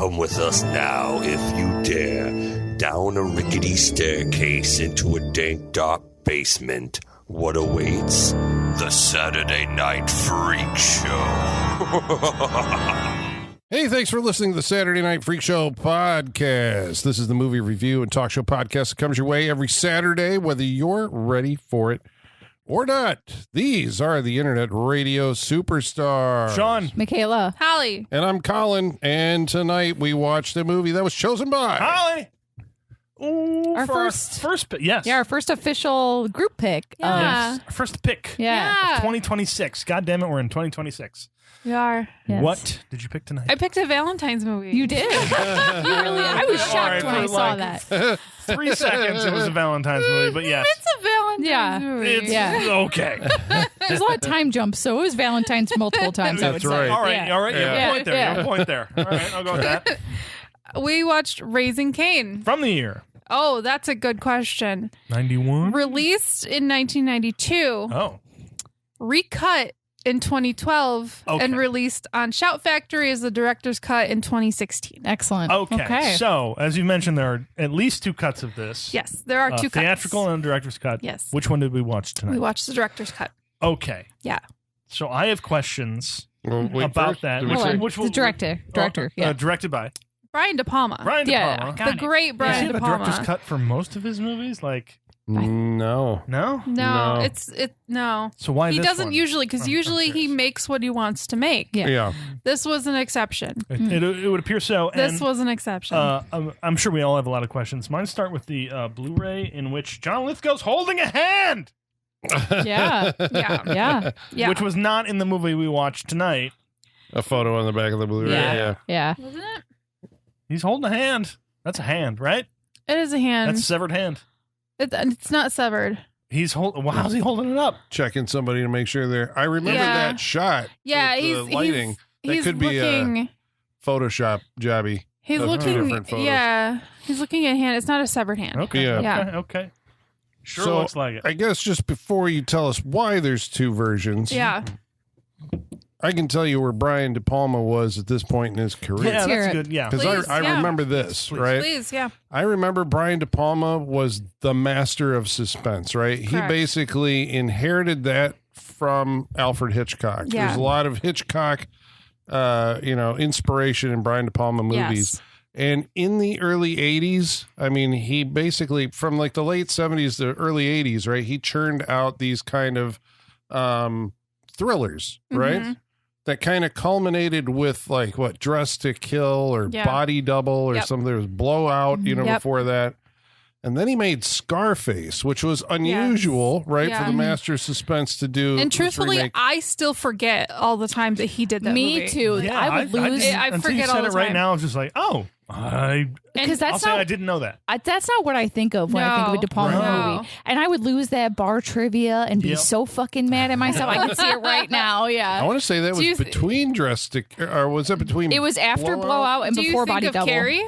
Come with us now, if you dare, down a rickety staircase into a dank, dark basement. What awaits? The Saturday Night Freak Show. Hey, thanks for listening to the Saturday Night Freak Show podcast. This is the movie review and talk show podcast that comes your way every Saturday, whether you're ready for it or not. These are the Internet Radio Superstars. Sean. Michaela. Holly. And I'm Colin, and tonight we watched a movie that was chosen by... Holly. Ooh, Our for first pick, yes. Yeah, our first official group pick. Yeah. Yes. Our first pick. Yeah. 2026. God damn it, we're in 2026. We are. Yes. What did you pick tonight? I picked a Valentine's movie. You did. You really? I was shocked All right, when I for saw like- that. 3 seconds it was a Valentine's movie, but yes. It's a Valentine's Yeah. movie. It's okay. There's a lot of time jumps, so it was Valentine's multiple times. I would That's say. right. All right, Yeah. all right. You have Yeah. a point there. You have a point there. All right, I'll go with that. We watched Raising Cain. From the year. Oh, that's a good question. 91? Released in 1992, Oh. recut in 2012, Okay. and released on Shout Factory as the director's cut in 2016. Excellent. Okay. So, as you mentioned, there are at least 2 cuts of this. Yes, there are 2 cuts. Theatrical and director's cut. Yes. Which one did we watch tonight? We watched the director's cut. Okay. Yeah. So I have questions Well, wait, about first, that. did we Hold say- on. Which The director. Yeah. Directed by Brian De Palma. Brian De Yeah, Palma. got The great Does Brian he De have a director's Palma. cut for most of his movies? Like, No. no? No, No. no. So why He this doesn't one? usually, because I'm usually he curious. makes what he wants to make. Yeah. Yeah. This was an exception. It would appear so. This and, was an exception. I'm sure we all have a lot of questions. Mine start with the Blu-ray in which John Lithgow's holding a hand, Yeah. yeah. Yeah. which was not in the movie we watched tonight. A photo on the back of the Blu-ray. Yeah. Yeah. Wasn't it? He's holding a hand. That's a hand, right? It is a hand. That's a severed hand. It's not severed. He's holding. Well, how's he holding it up? Checking somebody to make sure they're... I remember Yeah. that shot. Yeah, with the he's lighting. That he's could be looking. Photoshop jobby. He's of two looking. different photos. Yeah, he's looking at hand. It's not a severed hand. Okay. Yeah. Okay. Yeah. Okay. Sure So, looks like it. I guess just before you tell us why there's 2 versions, Yeah. I can tell you where Brian De Palma was at this point in his career. Yeah, hear that's it. good. Yeah. Because Please, I yeah. remember this, Please. right? Please, yeah. I remember Brian De Palma was the master of suspense, right? He Correct. basically inherited that from Alfred Hitchcock. Yeah. There's a lot of Hitchcock, inspiration in Brian De Palma movies. Yes. And in the early 80s, I mean, he basically, from like the late 70s to early 80s, right? He churned out these kind of thrillers, right? Mhm. That kind of culminated with like what, Dress to Kill or Yeah. Body Double or Yep. something. There was Blowout, Yep. before that. And then he made Scarface, which was unusual, right, Yeah. for the master of suspense to do. And this truthfully, remake. I still forget all the times that he did that Me movie. too. Yeah, I would lose. didn't- I until forget you said all it the right time. now. I was just like, oh, Because I'll that's say I not. didn't know that. That's not what I think of when I think of a De Palma No. movie. And I would lose that bar trivia and be Yep. so fucking mad at myself. I can see it right now. I Yeah. want to say that Do you was th- between Dress to, or was that between? It was after Blowout and Do you before think Body of Double. Carrie?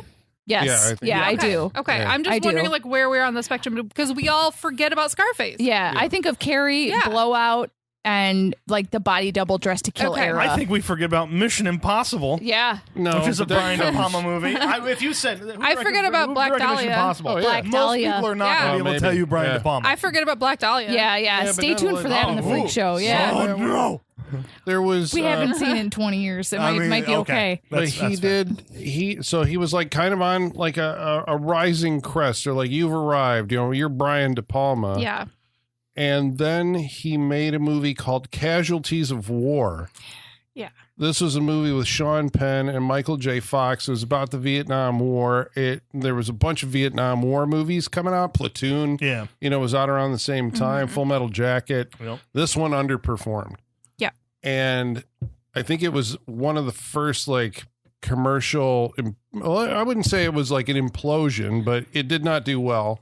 Yes. Yeah, I think- Yeah, I Okay. do. Okay, Yeah. I'm I just do. wondering like where we're on the spectrum because we all forget about Scarface. Yeah, I think of Carrie, Yeah. Blowout, and like the Body Double Dress to Kill Okay. era. I think we forget about Mission Impossible, Yeah. No, which is a but that Brian De comes- Palma movie. If you said, I forget about Black Mission Dahlia. Impossible? Oh, yeah. Black Most Dahlia. people are not Yeah. going to be able to tell maybe. you Brian Yeah. De Palma. I forget about Black Dahlia. Yeah, Yeah, but Stay not tuned like- for that in the Oh, Freak ooh. Show. Yeah. Oh, no. There was. We haven't seen it in 20 years. It might be okay. But That's fair. he was like kind of on like a rising crest, or like you've arrived, you're Brian De Palma. Yeah. And then he made a movie called Casualties of War. Yeah. This was a movie with Sean Penn and Michael J. Fox. It was about the Vietnam War. There was a bunch of Vietnam War movies coming out. Platoon, Yeah. was out around the same time. Full Metal Jacket. Yep. This one underperformed. Yeah. And I think it was one of the first like commercial. Well, I wouldn't say it was like an implosion, but it did not do well.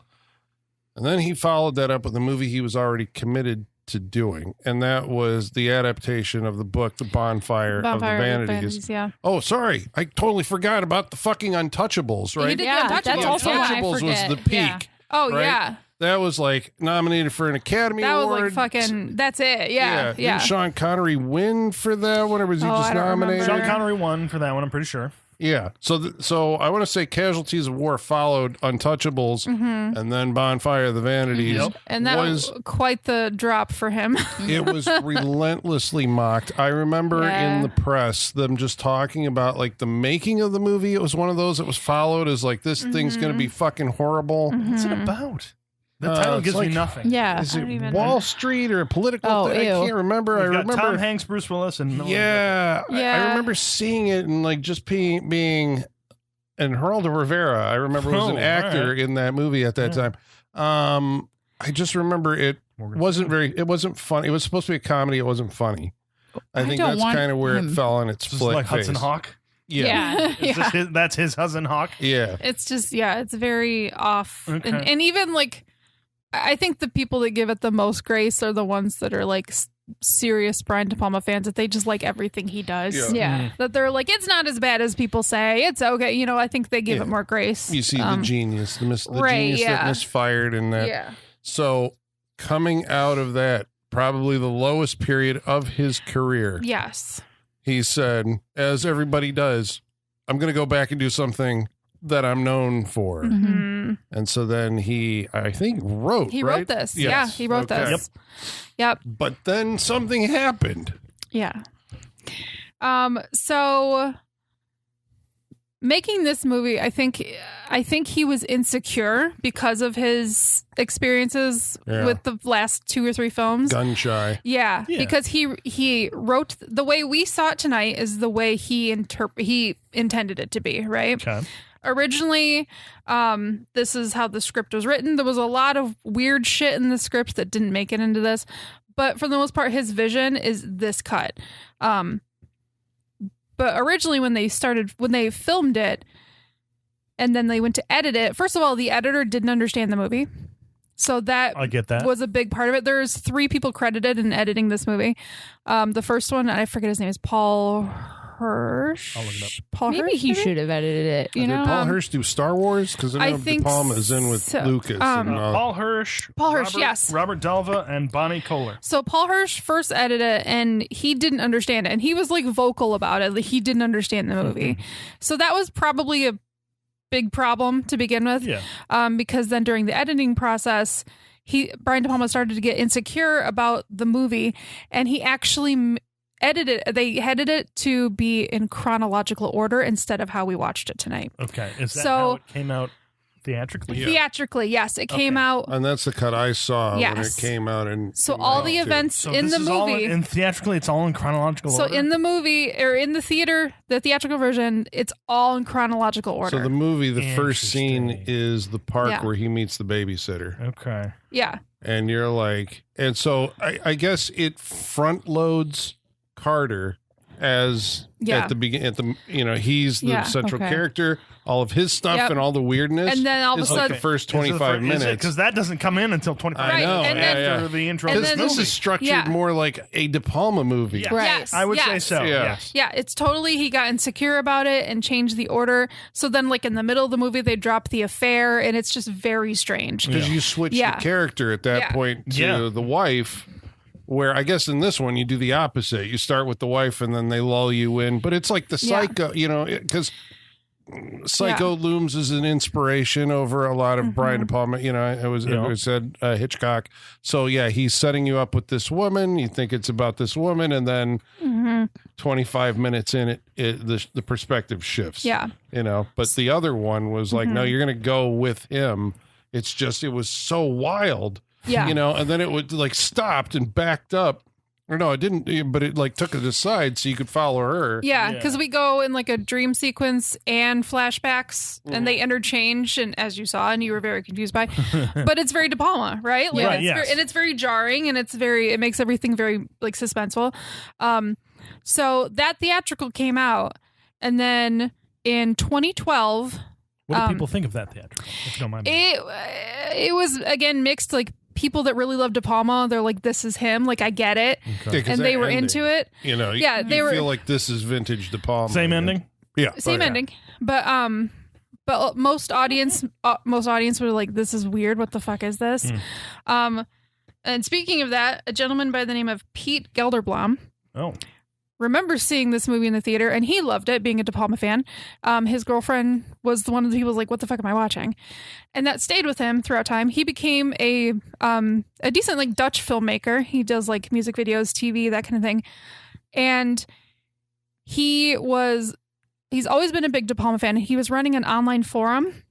And then he followed that up with a movie he was already committed to doing, and that was the adaptation of the book, The Bonfire of the Vanities. Yeah. Oh, sorry. I totally forgot about the fucking Untouchables, right? You did Yeah, the Untouchables. that's also yeah. why I Untouchables was forget. the peak. Yeah. Oh, right? yeah. That was like nominated for an Academy That was Award. like fucking, that's it. Yeah. Yeah. Didn't Sean Connery win for that one, or was he Oh, just I don't remember. nominated? Sean Connery won for that one, I'm pretty sure. Yeah. So I want to say Casualties of War followed Untouchables and then Bonfire of the Vanities. Yep. And that was quite the drop for him. It was relentlessly mocked. I remember in the press them just talking about like the making of the movie. It was one of those that was followed as like, this thing's going to be fucking horrible. What's it about? The title gives me nothing. Yeah. Is it Wall Street or a political thing? I can't remember. I remember Tom Hanks, Bruce Willis, and I remember seeing it and like just being and Geraldo Rivera. I remember was an actor in that movie at that time. I just remember it wasn't funny. It was supposed to be a comedy. It wasn't funny. I think that's kind of where it fell on its flick like face. Hudson Hawk. Yeah. That's his Hudson Hawk. Yeah. It's just it's very off, Okay. and even like. I think the people that give it the most grace are the ones that are like serious Brian De Palma fans, that they just like everything he does. Yeah. That they're like, it's not as bad as people say. It's okay. You know, I think they give it more grace. You see the genius, the genius that misfired in that. Yeah. So coming out of that, probably the lowest period of his career. Yes. He said, as everybody does, I'm going to go back and do something that I'm known for. Mm-hmm. And so then I think wrote this. Yes. Yeah, he wrote this. Yep. But then something happened. Yeah. So making this movie, I think he was insecure because of his experiences with the last 2 or 3 films. Gun shy. Yeah, because he wrote the way we saw it tonight is the way he intended it to be, right? Okay. Originally, this is how the script was written. There was a lot of weird shit in the script that didn't make it into this, but for the most part, his vision is this cut. But originally, when they filmed it, and then they went to edit it, first of all, the editor didn't understand the movie. So I get that was a big part of it. There's 3 people credited in editing this movie. The first one, I forget his name, is Paul Hirsch. I'll look it up. Paul Maybe Hirsch, he should have edited it. You Did know, Paul Hirsch do Star Wars? Because I know De Palma is in with so. Lucas. Paul Hirsch, yes. Robert Dalva, and Bonnie Kohler. So Paul Hirsch first edited it, and he didn't understand it, and he was like vocal about it. Like, he didn't understand the movie, so that was probably a big problem to begin with. Yeah. Because then during the editing process, Brian De Palma started to get insecure about the movie, and he actually they edited it to be in chronological order instead of how we watched it tonight. Okay. Is that how it came out theatrically? Yeah. Theatrically, yes. It came out. And that's the cut I saw when it Yes. came out. So all the events in the movie. And theatrically, it's all in chronological So order? in the movie, or in the theater, the theatrical version, it's all in chronological order. So the movie, the first scene Interesting. is the park Yeah. where he meets the babysitter. Okay. Yeah. And you're like, and so I guess it front loads Carter as at the beginning, he's the central character, all of his stuff and all the weirdness. And then all of a is like sudden, the first 25 minutes. Because that doesn't come in until 25 I know, minutes and after the intro of and this then- movie. This is structured more like a De Palma movie. Yes. Right. Yes, I would say yes. so. Yeah. Yes. Yeah, it's totally, he got insecure about it and changed the order. So then, like, in the middle of the movie, they drop the affair, and it's just very strange. Because you switch Yeah. the character at that point to the wife, where I guess in this one you do the opposite. You start with the wife and then they lull you in. But it's like the Psycho, because Psycho looms as an inspiration over a lot of Brian De Palma. It said Hitchcock. So yeah, he's setting you up with this woman. You think it's about this woman, and then 25 minutes in the perspective shifts. Yeah. But the other one was like, no, you're going to go with him. It's just, it was so wild. Yeah. And then it would like stopped and backed up. Or no, it didn't, but it like took it aside so you could follow her. Yeah, because we go in like a dream sequence and flashbacks, and they interchange, and as you saw, and you were very confused by, but it's very De Palma, right? Like, Right, it's yes. and it's very jarring, and it makes everything very like suspenseful. So that theatrical came out, and then in 2012, What do people think of that theatrical? If you don't mind. it was again mixed. Like, people that really love De Palma, they're like, this is him. Like, I get it. Yeah, 'cause And that they were ending, into it. You they were feel like this is vintage De Palma. Same ending? Yeah. same ending. But most audience were like, this is weird. What the fuck is this? And speaking of that, a gentleman by the name of Pete Gelderblom Oh. remembers seeing this movie in the theater, and he loved it, being a De Palma fan. His girlfriend was one of the people who was like, what the fuck am I watching? And that stayed with him throughout time. He became a decent like Dutch filmmaker. He does like music videos, TV, that kind of thing. And he's always been a big De Palma fan. He was running an online forum,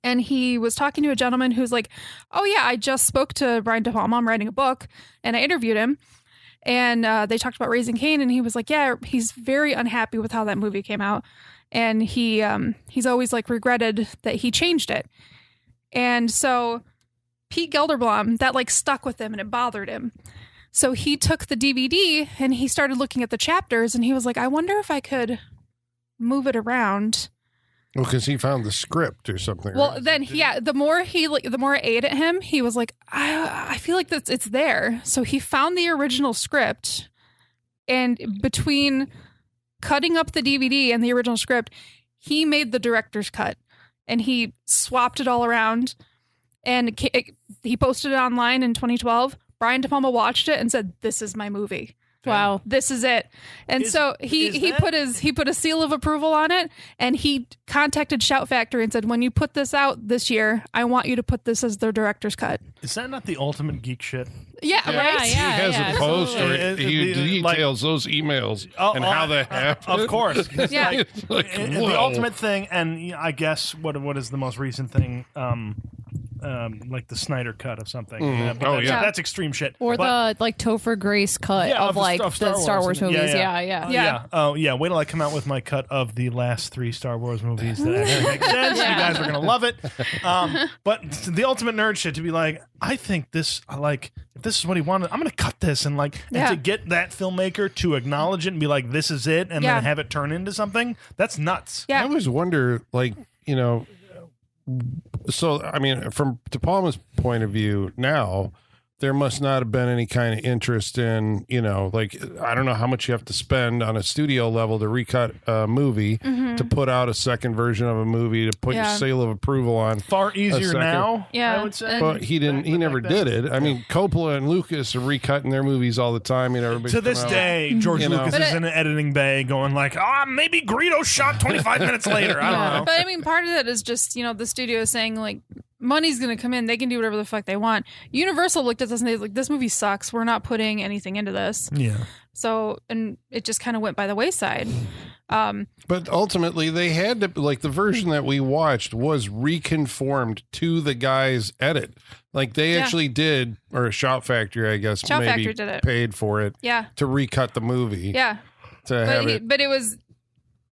and he was talking to a gentleman who's like, oh yeah, I just spoke to Brian De Palma. I'm writing a book, and I interviewed him. And they talked about Raising Cain, and he was like, yeah, he's very unhappy with how that movie came out. And he's always like regretted that he changed it. And so Pete Gelderblom, that like stuck with him and it bothered him. So he took the DVD and he started looking at the chapters, and he was like, I wonder if I could move it around. Well, because he found the script or something. Well, right? then, the more I ate at him, he was like, I feel like it's there. So he found the original script, and between cutting up the DVD and the original script, he made the director's cut, and he swapped it all around, and he posted it online in 2012. Brian De Palma watched it and said, "This is my movie. Wow. This is it." And so he put a seal of approval on it, and he contacted Shout Factory and said, when you put this out this year, I want you to put this as their director's cut. Is that not the ultimate geek shit? Yeah, right? He has a post where absolutely. he details those emails and how they happened. Of course. Yeah. The Whoa. ultimate thing, and I guess what is the most recent thing? Like the Snyder cut of something. Oh, yeah. That's extreme shit. Or the like Topher Grace cut of the Star Wars movies. Yeah. Oh yeah. Wait till I come out with my cut of the last 3 Star Wars movies that actually make sense. You guys are gonna love it. But the ultimate nerd shit to be like, I think this, like, if this is what he wanted, I'm gonna cut this, and like, and to get that filmmaker to acknowledge it and be like, this is it, and then have it turn into something. That's nuts. Yeah. I always wonder, like, you know, so I mean, from De Palma's point of view now, there must not have been any kind of interest in, you know, like, I don't know how much you have to spend on a studio level to recut a movie, to put out a second version of a movie, to put your seal of approval on. Far easier now, I would say. But he never did it. I mean, Coppola and Lucas are recutting their movies all the time. You know, to this day, George Lucas is in an editing bay going like, maybe Greedo shot 25 minutes later. I don't know. But I mean, part of it is just, you know, the studio saying like, money's going to come in. They can do whatever the fuck they want. Universal looked at this and they was like, this movie sucks. We're not putting anything into this. Yeah. So, and it just kind of went by the wayside. But ultimately, they had to, like, the version that we watched was reconformed to the guy's edit. Like, they actually did, or Shout Factory, I guess, Shout maybe Factory did it. paid for it to recut the movie. Yeah. But it was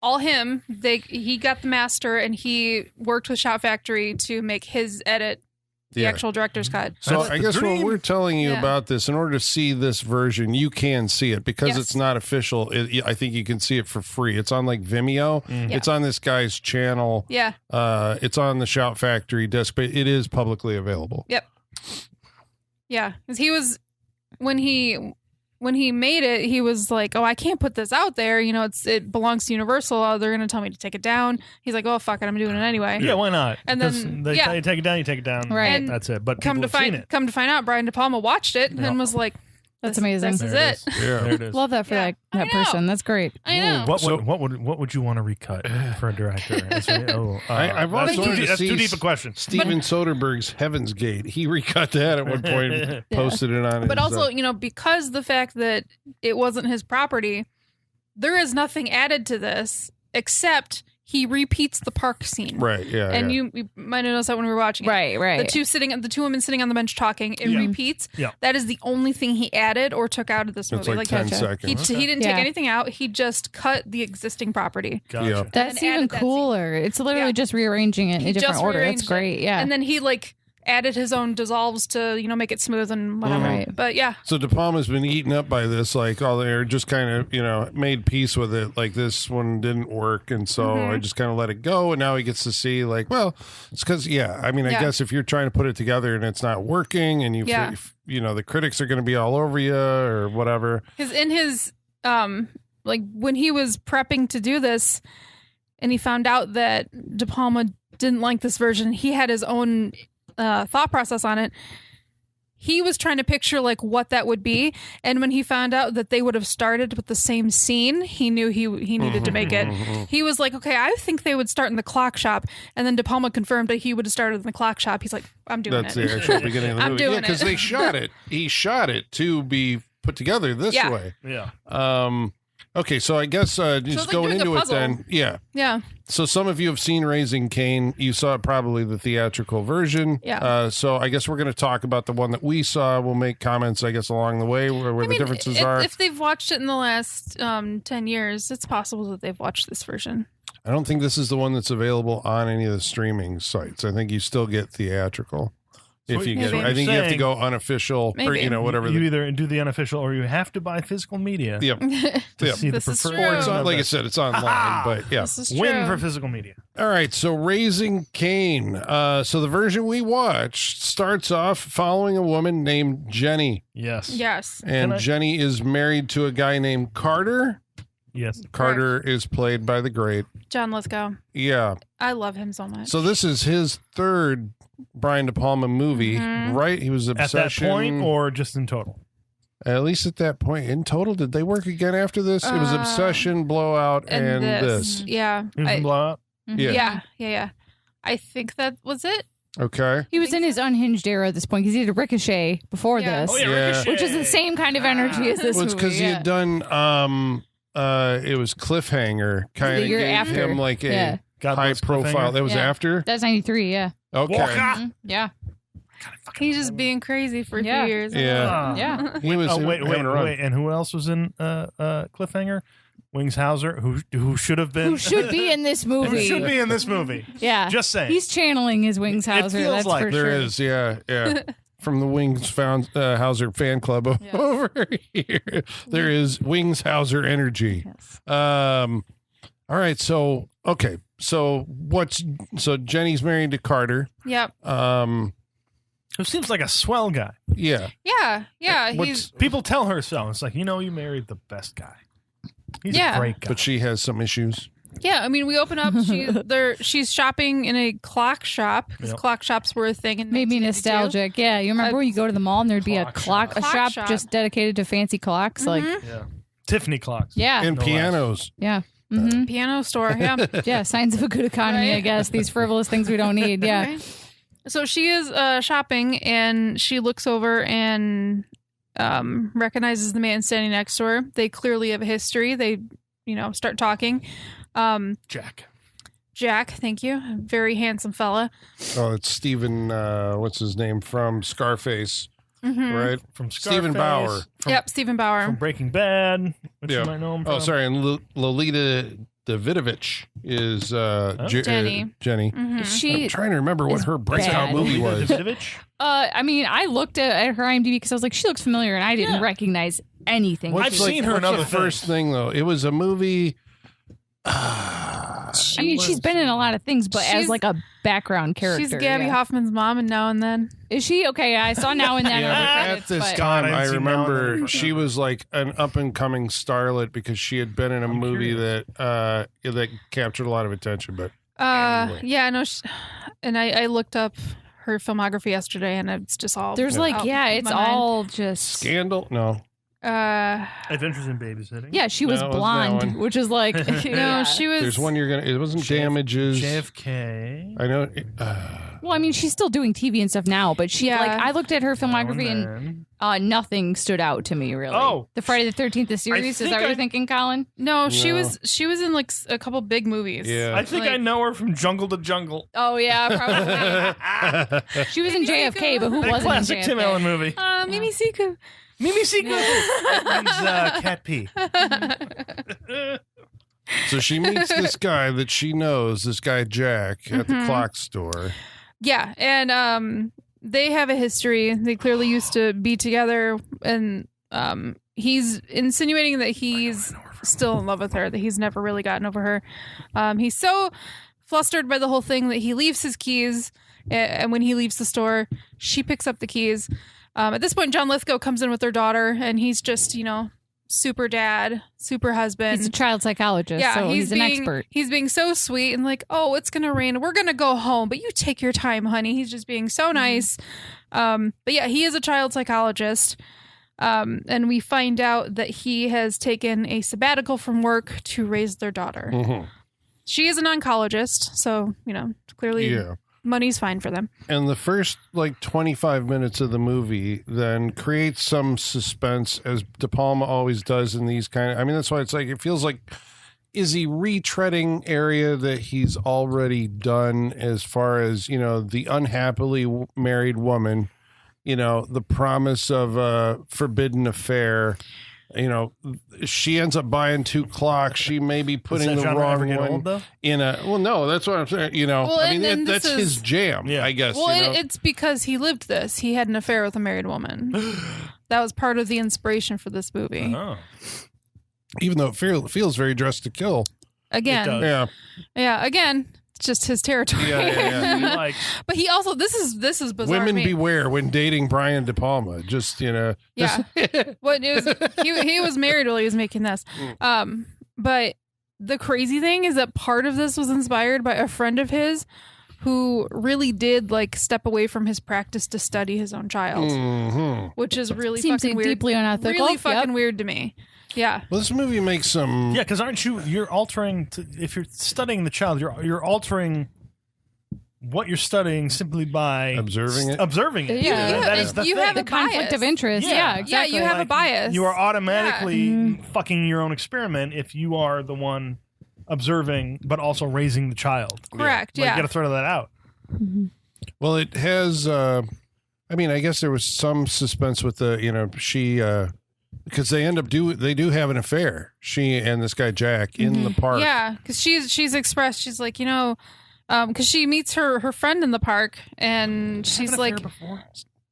all him. He got the master, and he worked with Shout Factory to make his edit the actual director's cut. So I guess when we're telling you about this, in order to see this version, you can see it because it's not official. I think you can see it for free. It's on like Vimeo. It's on this guy's channel. Yeah. It's on the Shout Factory disc, but it is publicly available. Yep. Yeah, because he was when he made it, he was like, "Oh, I can't put this out there. You know, it belongs to Universal. Oh, they're going to tell me to take it down." He's like, "Oh, fuck it, I'm doing it anyway." Yeah, why not? And then they tell you take it down, you take it down. Right. And that's it. But come to find out, Brian De Palma watched it and was like, "That's amazing. This is it." Yeah. There it is. Love that for that person. That's great. I know. What would you want to recut for a director? I've also wanted to that's see too deep a question. Steven Soderbergh's Heaven's Gate. He recut that at one point, and posted it on. But also, you know, because the fact that it wasn't his property, there is nothing added to this except he repeats the park scene. Right. Yeah. And you might have noticed that when we were watching it. Right. The two women sitting on the bench talking. It repeats. Yeah. That is the only thing he added or took out of this movie. It's like 10 seconds. He didn't take anything out. He just cut the existing property. Gotcha. Yeah. That's even cooler. It's literally just rearranging it in a different order. It's great. Yeah. And then he added his own dissolves to, you know, make it smooth and whatever. Right. But yeah. So De Palma's been eaten up by this, like all they just kind of, you know, made peace with it. Like this one didn't work, and so I just kind of let it go. And now he gets to see, like, well, it's because, I mean, I guess if you're trying to put it together and it's not working, and you know, the critics are going to be all over you or whatever. Because in his, like when he was prepping to do this, and he found out that De Palma didn't like this version, he had his own thought process on it. he was trying to picture like what that would be, and when he found out that they would have started with the same scene, he knew he needed to make it. He was like, okay, I think they would start in the clock shop, and then De Palma confirmed that he would have started in the clock shop. He's like, I'm doing That's it. the actual beginning of the I'm movie. doing because it. they shot it. He shot it to be put together this way. Yeah. Okay, so I guess just like going doing a into it puzzle. then. Yeah. Yeah. So some of you have seen Raising Cain. You saw probably the theatrical version. Yeah. So I guess we're going to talk about the one that we saw. We'll make comments, I guess, along the way where the differences are. If they've watched it in the last 10 years, it's possible that they've watched this version. I don't think this is the one that's available on any of the streaming sites. I think you still get theatrical. If you get it. I think you have to go unofficial Maybe. or whatever. You either do the unofficial or you have to buy physical media. Yep. To Yep. see the This is preferred. true. Or it's on, like I said, it's online, but yeah. This is true. Win for physical media. All right, so Raising Cain. So the version we watched starts off following a woman named Jenny. Yes. Yes. And Jenny is married to a guy named Carter. Yes. Carter is played by the great. John Lithgow. Yeah. I love him so much. So this is his third Brian De Palma movie, right? He was At Obsession. that point or just in total? At least at that point. In total, did they work again after this? It was Obsession, Blowout, and this. Yeah. He was in Blowout? Yeah. I think that was it. Okay. He was in his unhinged era at this point because he did Ricochet before Yeah. this, Oh, yeah, Yeah. Ricochet. which is the same kind of energy as this Well, it's movie. because he had done, it was Cliffhanger. Kind The of year gave after. him like a Yeah. God high bless profile. Cliffhanger. That was Yeah. after? That's 93, yeah. Okay. Walker. Yeah. He's just being crazy for Yeah. 3 years. Yeah. Ah. Yeah. He was Wait, having a run. and who else was in Cliffhanger? Wings Hauser, who should have been, Who should be in this who movie. should be in this movie. Yeah. Just saying. He's channeling his Wings Hauser, feels that's like for There sure. is, yeah. From the Wings Hauser fan club over here. There is Wings Hauser energy. Yes. All right, so okay. So Jenny's married to Carter. Yep. Who seems like a swell guy. Yeah. Yeah. What's- People People tell her so. It's like, you married the best guy. He's Yeah. a great guy. But she has some issues. Yeah, I mean, we open up. She's shopping in a clock shop. 'Cause Yep. clock shops were a thing. In Made me 1952. nostalgic. Yeah, you remember when you go to the mall and there'd be a Clock a shop. shop, Clock just shop. dedicated to fancy clocks? Like, Yeah. Tiffany clocks. yeah, And No pianos. yeah. Mm-hmm. Piano store. Yeah. Yeah, signs of a good economy, Right? I guess. These frivolous things we don't need. Yeah. Right. So she is shopping, and she looks over and recognizes the man standing next to her. They clearly have a history. They, start talking. Jack, thank you. Very handsome fella. Oh, it's Stephen, what's his name, from Scarface, right? From Stephen Scarface, Bauer. Yep, Stephen Bauer. From Breaking Bad, which Yeah. you might know him from. Oh, sorry. And Lolita Davidovich is Jenny. Jenny. She I'm trying to remember what is her breakout bad. movie was. Davidovich? I mean, I looked at her IMDb because I was like, she looks familiar, and I didn't recognize anything. I've seen her in what's other the first things. thing, though? It was a movie. I mean, she's been in a lot of things, but as She's- like a background character. She's Gabby yeah. Hoffman's mom, and Now and Then. Is she? Okay, I saw Now and Then. Yeah, on the but credits, at this but- time, God, I I haven't seen Now and remember Then. she was like an up and coming starlet because she had been in a movie that captured a lot of attention. But Anyway. Yeah, no, and I looked up her filmography yesterday, and it's just all There's like, out yeah, of it's my mind. all just. Scandal? No. Adventures in Babysitting. Yeah, she was No, it was that blonde, one. which is like. No, she was. There's one you're gonna. It wasn't Damages. JFK. I know. Well, I mean, she's still doing TV and stuff now, but she Yeah. like I looked at her filmography and nothing stood out to me really. Oh. The Friday the 13th the series, is think that what I- you're thinking, Colin? No, she No. was in like a couple big movies. Yeah. I think I know her from Jungle to Jungle. Oh yeah, probably. She was in JFK, but who That wasn't classic in JFK? Tim Allen movie. Mimi Siku. Mimi Seeker. That means cat pee. So she meets this guy that she knows, this guy Jack, at the clock store. Yeah, and they have a history. They clearly used to be together, and he's insinuating that he's still in love with her, that he's never really gotten over her. He's so flustered by the whole thing that he leaves his keys, and when he leaves the store, she picks up the keys. At this point, John Lithgow comes in with their daughter, and he's just, super dad, super husband. He's a child psychologist, so he's an expert. He's being so sweet and like, oh, it's going to rain. We're going to go home, but you take your time, honey. He's just being so nice. But yeah, he is a child psychologist. And we find out that he has taken a sabbatical from work to raise their daughter. Mm-hmm. She is an oncologist, so, clearly money's fine for them. And the first 25 minutes of the movie then creates some suspense, as De Palma always does in these that's why it's it feels like, is he retreading area that he's already done as far as, the unhappily married woman, the promise of a forbidden affair. She ends up buying 2 clocks. She may be putting the wrong one in a. Well, no, that's what I'm saying. Well, that's his jam, I guess. Well, it's because he lived this. He had an affair with a married woman. That was part of the inspiration for this movie. Oh. Even though it feels very Dressed to Kill. Again, yeah. Again, it's just his territory. Yeah. But he also this is bizarre. Women beware when dating Brian De Palma. Just Yeah. What it was he was married while he was making this. But the crazy thing is that part of this was inspired by a friend of his who really did step away from his practice to study his own child, which is really Seems fucking weird. Deeply unethical. Really fucking weird to me. Yeah. Well, this movie makes some. Yeah, because you're altering if you're studying the child, you're altering what you're studying simply by observing it. Yeah, that is you have the a conflict bias. of interest. Yeah, exactly. Yeah, you have a bias. You are automatically fucking your own experiment if you are the one observing, but also raising the child. Correct. You Yeah. got to throw that out. Well, it has. I guess there was some suspense with the. She. Because they do have an affair. She and this guy Jack in the park. Yeah, because she's expressed. She's like, because she meets her friend in the park, and she's like,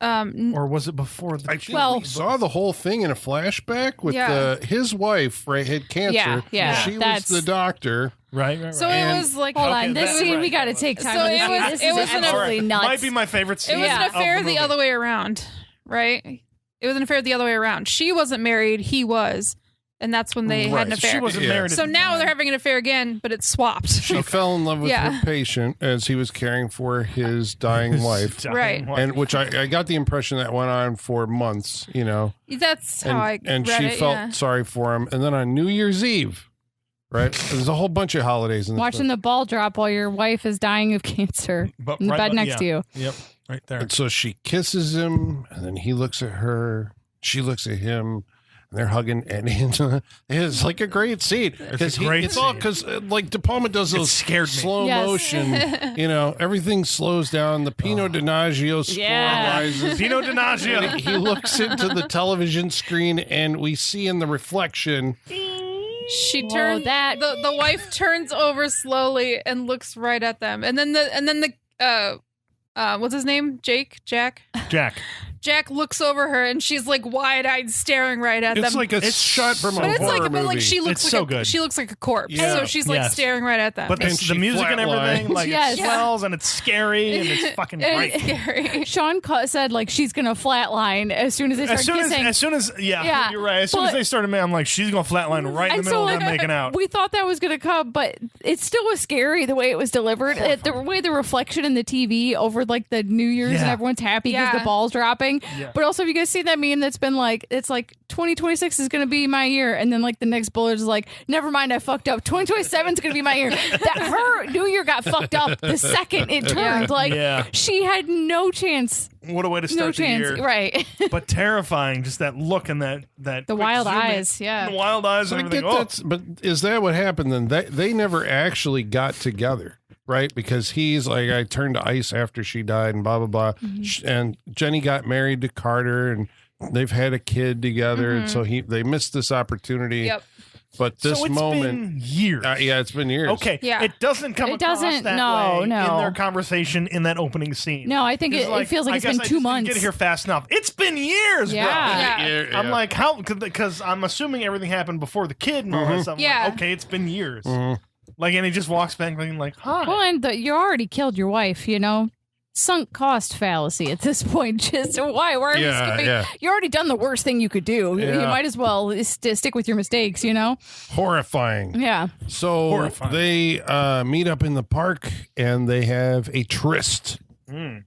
or was it before? We saw the whole thing in a flashback with his wife. Right, had cancer. Yeah. She was the doctor. Right. So it was like, hold on, this scene we got to take time. So this is absolutely nuts. Might be my favorite scene. It was an affair the other way around, right? It was an affair the other way around. She wasn't married, he was. And that's when they had an affair. She wasn't married. So now they're having an affair again, but it's swapped. She fell in love with her patient as he was caring for his dying wife. Right. And which I got the impression that went on for months, That's how I And read she it, felt sorry for him. And then on New Year's Eve, right? There's a whole bunch of holidays in this Watching the ball drop while your wife is dying of cancer in the bed next to you. Yep. Right there. And so she kisses him, and then he looks at her. She looks at him, and they're hugging. And it's like a great scene. It's all because De Palma does those slow motion. Everything slows down. The Pinot Donaggio score rises. Pinot Donaggio. He looks into the television screen, and we see in the reflection. She turns. The wife turns over slowly and looks right at them, and then the what's his name? Jack. Jack looks over her and she's like wide-eyed, staring right at them. It's like a shot from a horror movie. She looks good. She looks like a corpse, so she's staring right at them. But the music and everything, it swells and it's scary and it's fucking great. It's scary. Sean said she's gonna flatline as soon as they start kissing. As soon as you're right. As soon as they started, I'm like, she's gonna flatline right in the middle of them making out. We thought that was gonna come, but it still was scary the way it was delivered. The way the reflection in the TV over the New Year's and everyone's happy because the ball's dropping. Yeah. But also, if you guys see that meme that's been it's 2026 is going to be my year. And then the next bullet is never mind, I fucked up. 2027 is going to be my year. That her New Year got fucked up the second it turned. She had no chance. What a way to start the year. Right. But terrifying, just that look and that the wild eyes. Yeah. The wild eyes and everything. But is that what happened then? They never actually got together. Right, because he's I turned to ice after she died, and blah blah blah. Mm-hmm. And Jenny got married to Carter, and they've had a kid together, and so they missed this opportunity. Yep. But this been years. It's been years. Okay. Yeah. It doesn't come across that way in their conversation in that opening scene. No, I think it feels like it's been 2 months. Get here fast enough. It's been years, bro. Yeah. I'm like, how? Because I'm assuming everything happened before the kid and all that stuff. Yeah. Okay, it's been years. Mm-hmm. And he just walks back and huh. Well, and you already killed your wife, sunk cost fallacy at this point. Just why are you skipping? Yeah. You already done the worst thing you could do. Yeah. You might as well stick with your mistakes, Horrifying. Yeah. So they meet up in the park and they have a tryst in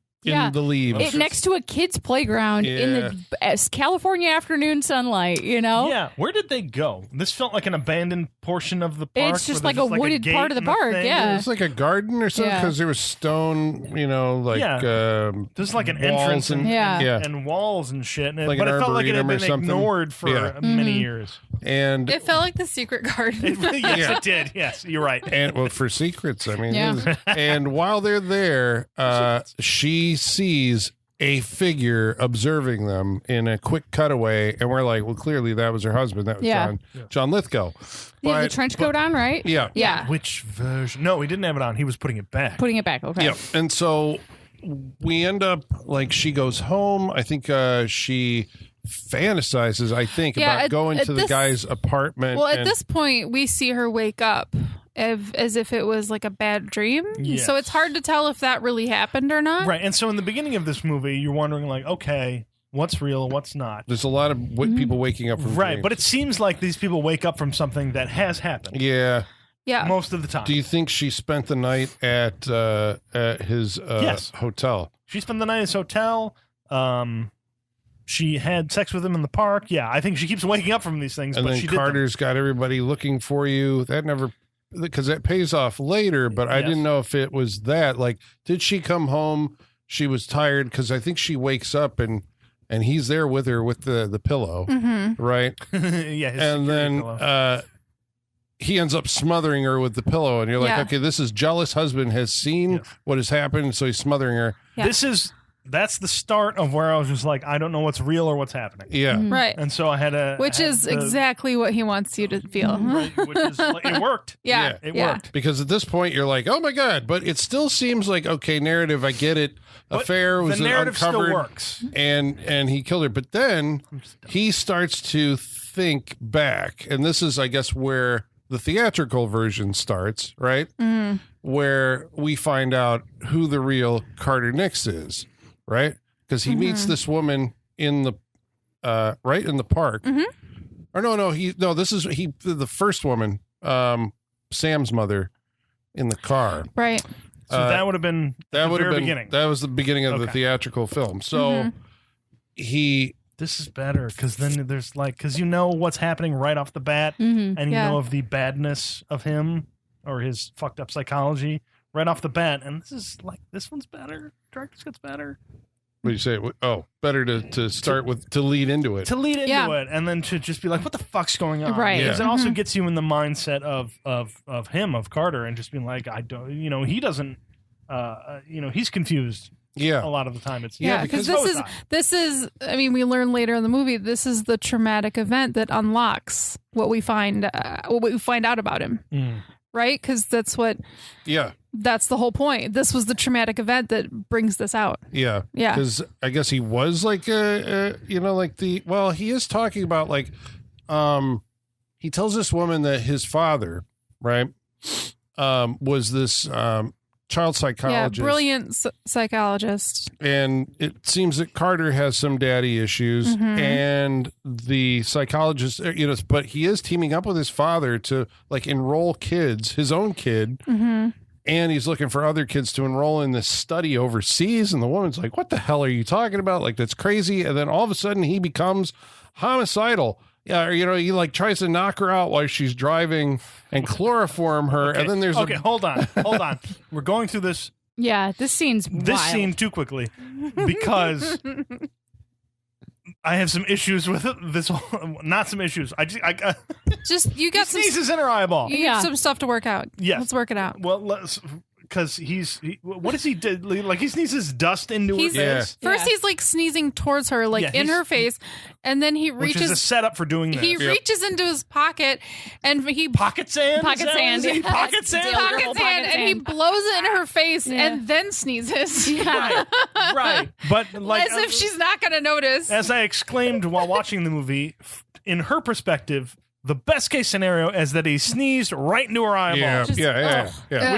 the leaves. Next to a kid's playground in the California afternoon sunlight, Yeah. Where did they go? This felt like an abandoned portion of the park. It's just like a wooded part of the park. Yeah. It's like a garden or something because there was stone, there's like an entrance and walls and shit. But it felt like it had been ignored for many years. And it felt like the secret garden. It did. Yes, you're right. And for secrets, I mean. And while they're there, she sees a figure observing them in a quick cutaway, and we're like, well, clearly that was her husband. That was John Lithgow. Yeah, the trench coat on, right? Yeah. Which version? No, he didn't have it on. He was putting it back. Okay. Yeah. And so we end up, she goes home. I think she fantasizes, about going to the guy's apartment. Well, at this point, we see her wake up as if it was like a bad dream. Yes. So it's hard to tell if that really happened or not. Right. And so in the beginning of this movie, you're wondering, okay, what's real, what's not? There's a lot of people waking up from dreams. But it seems like these people wake up from something that has happened. Yeah. Most of the time. Do you think she spent the night at his hotel? She spent the night at his hotel. She had sex with him in the park. Yeah, I think she keeps waking up from these things. And but then Carter's got everybody looking for you. That never... Because that pays off later, but I didn't know if it was that. Did she come home? She was tired because I think she wakes up and he's there with her with the pillow, right? And then he ends up smothering her with the pillow, and you're like, okay, this is jealous husband has seen what has happened, so he's smothering her. Yeah. That's the start of where I was just like, I don't know what's real or what's happening. Yeah. Right. And so I had Which is exactly what he wants you to feel. Right, which is, it worked. It worked. Because at this point, you're like, oh my God. But it still seems like, okay, narrative, I get it. Affair was the narrative uncovered. still works. And he killed her. But then he starts to think back. And this is, I guess, where the theatrical version starts, right? Where we find out who the real Carter Nix is. Right, because he meets this woman in the in the park. Or this is the first woman, Sam's mother, in the car. Right. So that would have been the very beginning. That was the beginning of the theatrical film. So this is better because then there's because what's happening right off the bat, and you know of the badness of him or his fucked up psychology right off the bat, and this one's better. Director's gets better. What do you say? Oh, better to start with, to lead into it. To lead into it, and then to just be like, what the fuck's going on? Right. Because it also gets you in the mindset of him, of Carter, and just being like, I don't, he doesn't, he's confused. Yeah. A lot of the time it's because this is we learn later in the movie, this is the traumatic event that unlocks what we find out about him. Right? Because that's the whole point. This was the traumatic event that brings this out. Yeah. Because I guess he was he is talking about he tells this woman that his father, right, was this child psychologist. Yeah, brilliant psychologist. And it seems that Carter has some daddy issues, and the psychologist, but he is teaming up with his father to enroll kids, his own kid, and he's looking for other kids to enroll in this study overseas. And the woman's like, "What the hell are you talking about? That's crazy." And then all of a sudden, he becomes homicidal. Yeah, he tries to knock her out while she's driving and chloroform her. Okay. And then there's hold on. We're going through this. Yeah, this scene too quickly because I have some issues with it. Not some issues. You got some sneezes in her eyeball. You got some stuff to work out. Yes, let's work it out. Well, because what does he do? He sneezes dust into her face. First, he's sneezing towards her, in her face, and then he reaches. Which is a setup for doing this. He reaches into his pocket, and he pocket sand, and he blows it in her face, and then sneezes. Right. But as if she's not going to notice. As I exclaimed while watching the movie, in her perspective, the best case scenario is that he sneezed right into her eyeball. Yeah.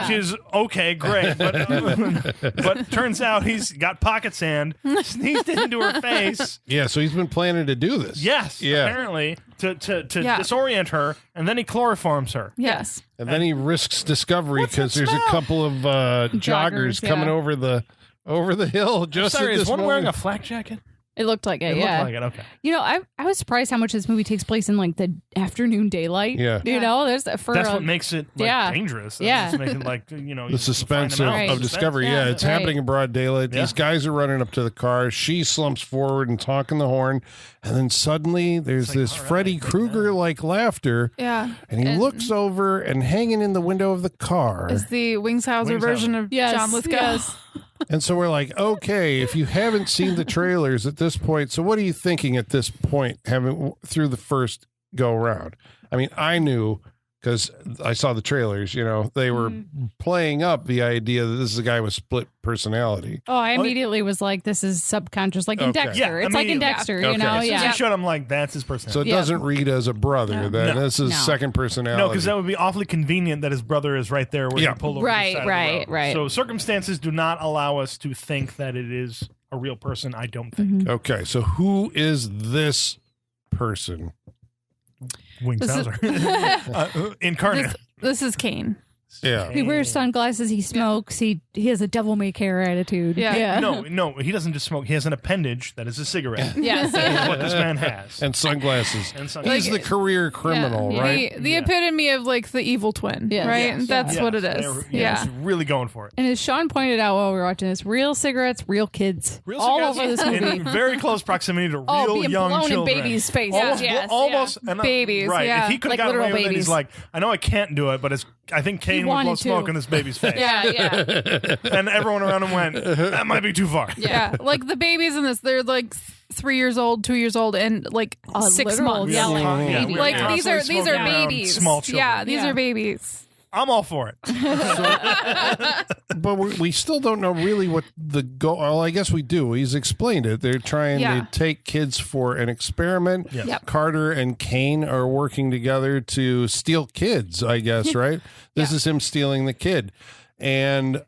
Which is okay, great, but turns out he's got pocket sand, sneezed it into her face. Yeah, so he's been planning to do this. Yes, apparently to disorient her, and then he chloroforms her. Yes, and then he risks discovery because there's a couple of joggers coming over the hill. Just Sorry, at this is one moment. wearing a flak jacket? It looked like it. It Yeah. looked like it. Okay. You know, I was surprised how much this movie takes place in like the afternoon daylight. Yeah. You know, there's That's what makes it dangerous. Yeah. It's making like the suspense of of discovery. Yeah, Yeah, it's happening in broad daylight. Yeah. These guys are running up to the car. She slumps forward and talking the horn, and then suddenly there's this Freddy Krueger like laughter. yeah. And he looks over, and hanging in the window of the car Is the Wingshauser version of John Lithgow? Yes. And so we're like, okay, if you haven't seen the trailers at this point, so what are you thinking at this point, having through the first go round? I mean, I knew because I saw the trailers, you know, they were playing up the idea that this is a guy with split personality. Oh, I immediately was like, this is subconscious, like in Okay. Dexter. Yeah, it's like in Dexter, you know? As soon as Yeah. you showed him, like, that's his So personality. it doesn't read as a brother. Then No. this is No. second personality. No, because that would be awfully convenient that his brother is right there where he pulled over Right, to the side of the road. right. So circumstances do not allow us to think that it is a real person, I don't think. Okay, so who is this person? Wingshauser. Incarnate. This is Cain. Yeah. He wears sunglasses. He smokes. He has a devil may care attitude. Yeah. No, he doesn't just smoke. He has an appendage that is a cigarette. Yes. That's what this man has. And sunglasses. And sunglasses. He's the career criminal, Yeah. right? The epitome of like the evil twin, Yes. right? Yes. That's Yes, what it they is. were- Yeah. He's really going for it. And as Sean pointed out while we were watching this, real cigarettes, real kids. Real all cigarettes over this movie. in very close proximity to real Oh, being young blown children. in babies' faces. Almost, Yes, almost yeah. and, Babies, Right. yeah. If he could have Like gotten away literal with it, he's babies. like, I know I can't do it, but I think Cain would blow wanted smoke to. in this baby's face. Yeah. And everyone around him went, that might be too far. Yeah. Like the babies in this, they're like 3 years old, 2 years old, and like 6 literal months. yelling Yeah, baby. we're Like these are constantly smoking around babies. Small children. Yeah, these Yeah. are babies. I'm all for it. But we still don't know really what the goal. Well, I guess we do. He's explained it. They're trying Yeah. to take kids for an experiment. Yes. Yep. Carter and Cain are working together to steal kids, I guess, right? This is him stealing the kid. And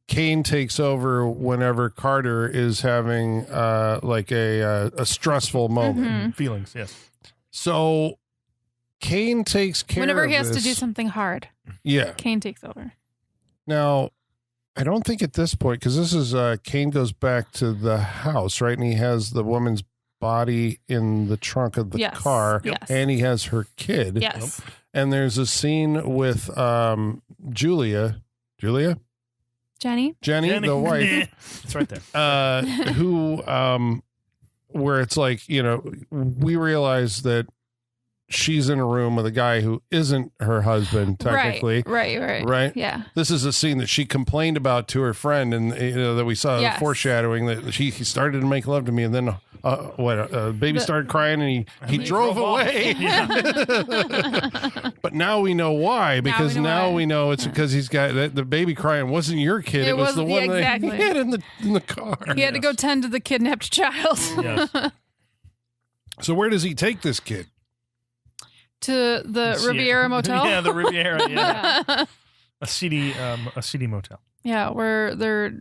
Cain takes over whenever Carter is having like a stressful moment. Feelings, yes. So Cain takes care Whenever of he has to this. do something hard, Yeah. Cain takes over. Now, I don't think at this point, because this is Cain goes back to the house, right? And he has the woman's body in the trunk of the Yes. car, Yes. and he has her kid. Yes. And there's a scene with Jenny, Jenny? Jenny. the wife, It's right there. who, where it's like, you know, we realize that she's in a room with a guy who isn't her husband, technically. Right. Yeah. This is a scene that she complained about to her friend, and you know that we saw Yes. foreshadowing that he started to make love to me, and then baby started crying, and he drove off. away. But now we know why, because now we know it's because he's got the baby crying wasn't your kid; it was the one that he had in the car. He had to go tend to the kidnapped child. Yes. So where does he take this kid? To the Riviera Motel. Yeah, the Riviera. Yeah. A seedy motel. Yeah, where their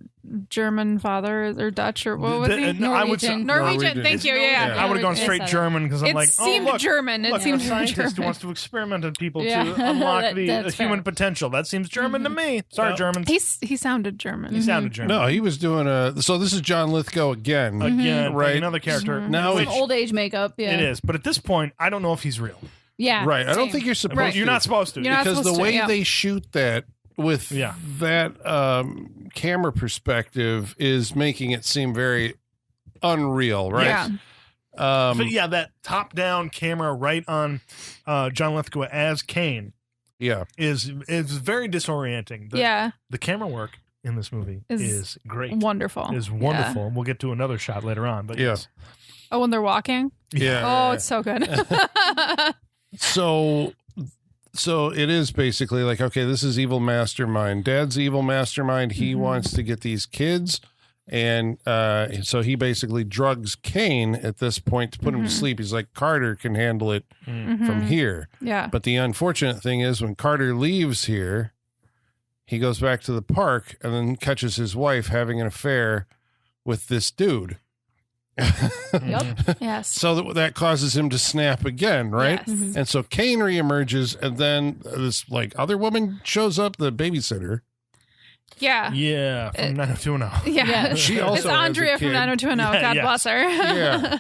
German father or Dutch or what was he? No, I would say Norwegian. Thank you. Yeah. I would have gone straight It's- German because I'm It like, seemed look, German. It look, seemed a scientist German. who wants to experiment on people Yeah. to unlock the That's human fair. potential. That seems German to me. Sorry, Germans. He sounded German. He sounded German. No, he was doing so this is John Lithgow again. Again, Right. another character. Now Some it's old age makeup. Yeah. It is, but at this point, I don't know if he's real. Yeah. right. I don't same. think you're supposed Right. to. You're not supposed to. You're not because the supposed to, way yeah. they shoot that with Yeah. that camera perspective is making it seem very unreal, right? Yeah. But yeah, that top-down camera right on John Lithgow as Cain Yeah. is very disorienting. The camera work in this movie is great. Wonderful. Is wonderful. We'll get to another shot later on, but Yeah. yes. Oh, when they're walking? Yeah. Oh, it's so good. So it is basically like, okay, this is evil mastermind. Dad's evil mastermind. He wants to get these kids And so he basically drugs Cain at this point to put him to sleep. He's like, Carter can handle it from here. Yeah. But the unfortunate thing is when Carter leaves here, he goes back to the park and then catches his wife having an affair with this dude. Yep. Yes. So that causes him to snap again, right? Yes. And so Cain reemerges, and then this like other woman shows up, the babysitter. Yeah. Yeah, from 90210. Yeah. She also it's has a Andrea from kid. 90210. God Yeah. bless her. Yeah.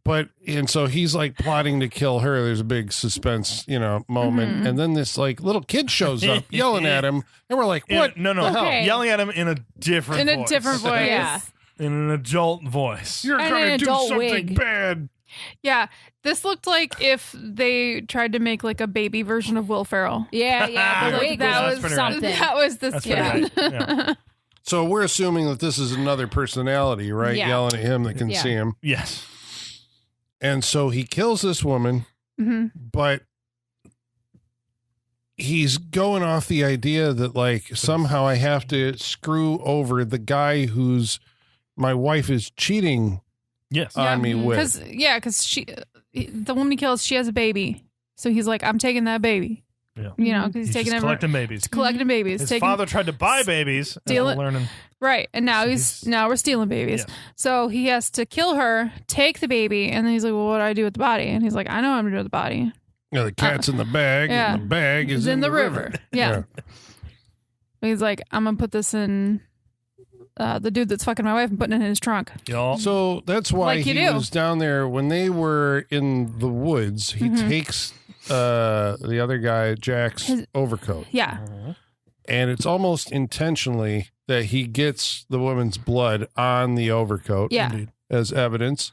But and so he's like plotting to kill her. There's a big suspense, moment, and then this like little kid shows up yelling at him, and we're like, "What? No. the hell? Okay. Yelling at him in a different In voice. a different voice. Yeah. In an adult voice. You're And gonna an do adult something wig. bad." Yeah. This looked like if they tried to make like a baby version of Will Ferrell. Yeah, the Like, wig that was was pretty right. something. That was the That's skin. pretty right. Yeah. So we're assuming that this is another personality, right? Yeah. Yelling at him that can Yeah. see him. Yes. And so he kills this woman, Mhm. but he's going off the idea that like somehow I have to screw over the guy who's my wife is cheating Yes. on me with. Because the woman he kills, she has a baby. So he's like, I'm taking that baby. Yeah. Because He's he's taking just it. collecting babies. Collecting babies. His taking, father tried to buy babies. steal and it. learning. Right. And now So now we're stealing babies. Yeah. So he has to kill her, take the baby, and then he's like, well, what do I do with the body? And he's like, I know what I'm going to do with the body. The cat's in the bag, yeah. and the bag is It's in the river. Yeah. He's like, I'm going to put this in the dude that's fucking my wife and putting it in his trunk. Y'all. So that's why Like you he do. was down there when they were in the woods. He takes the other guy, Jack's overcoat. Yeah. And it's almost intentionally that he gets the woman's blood on the overcoat Yeah. as evidence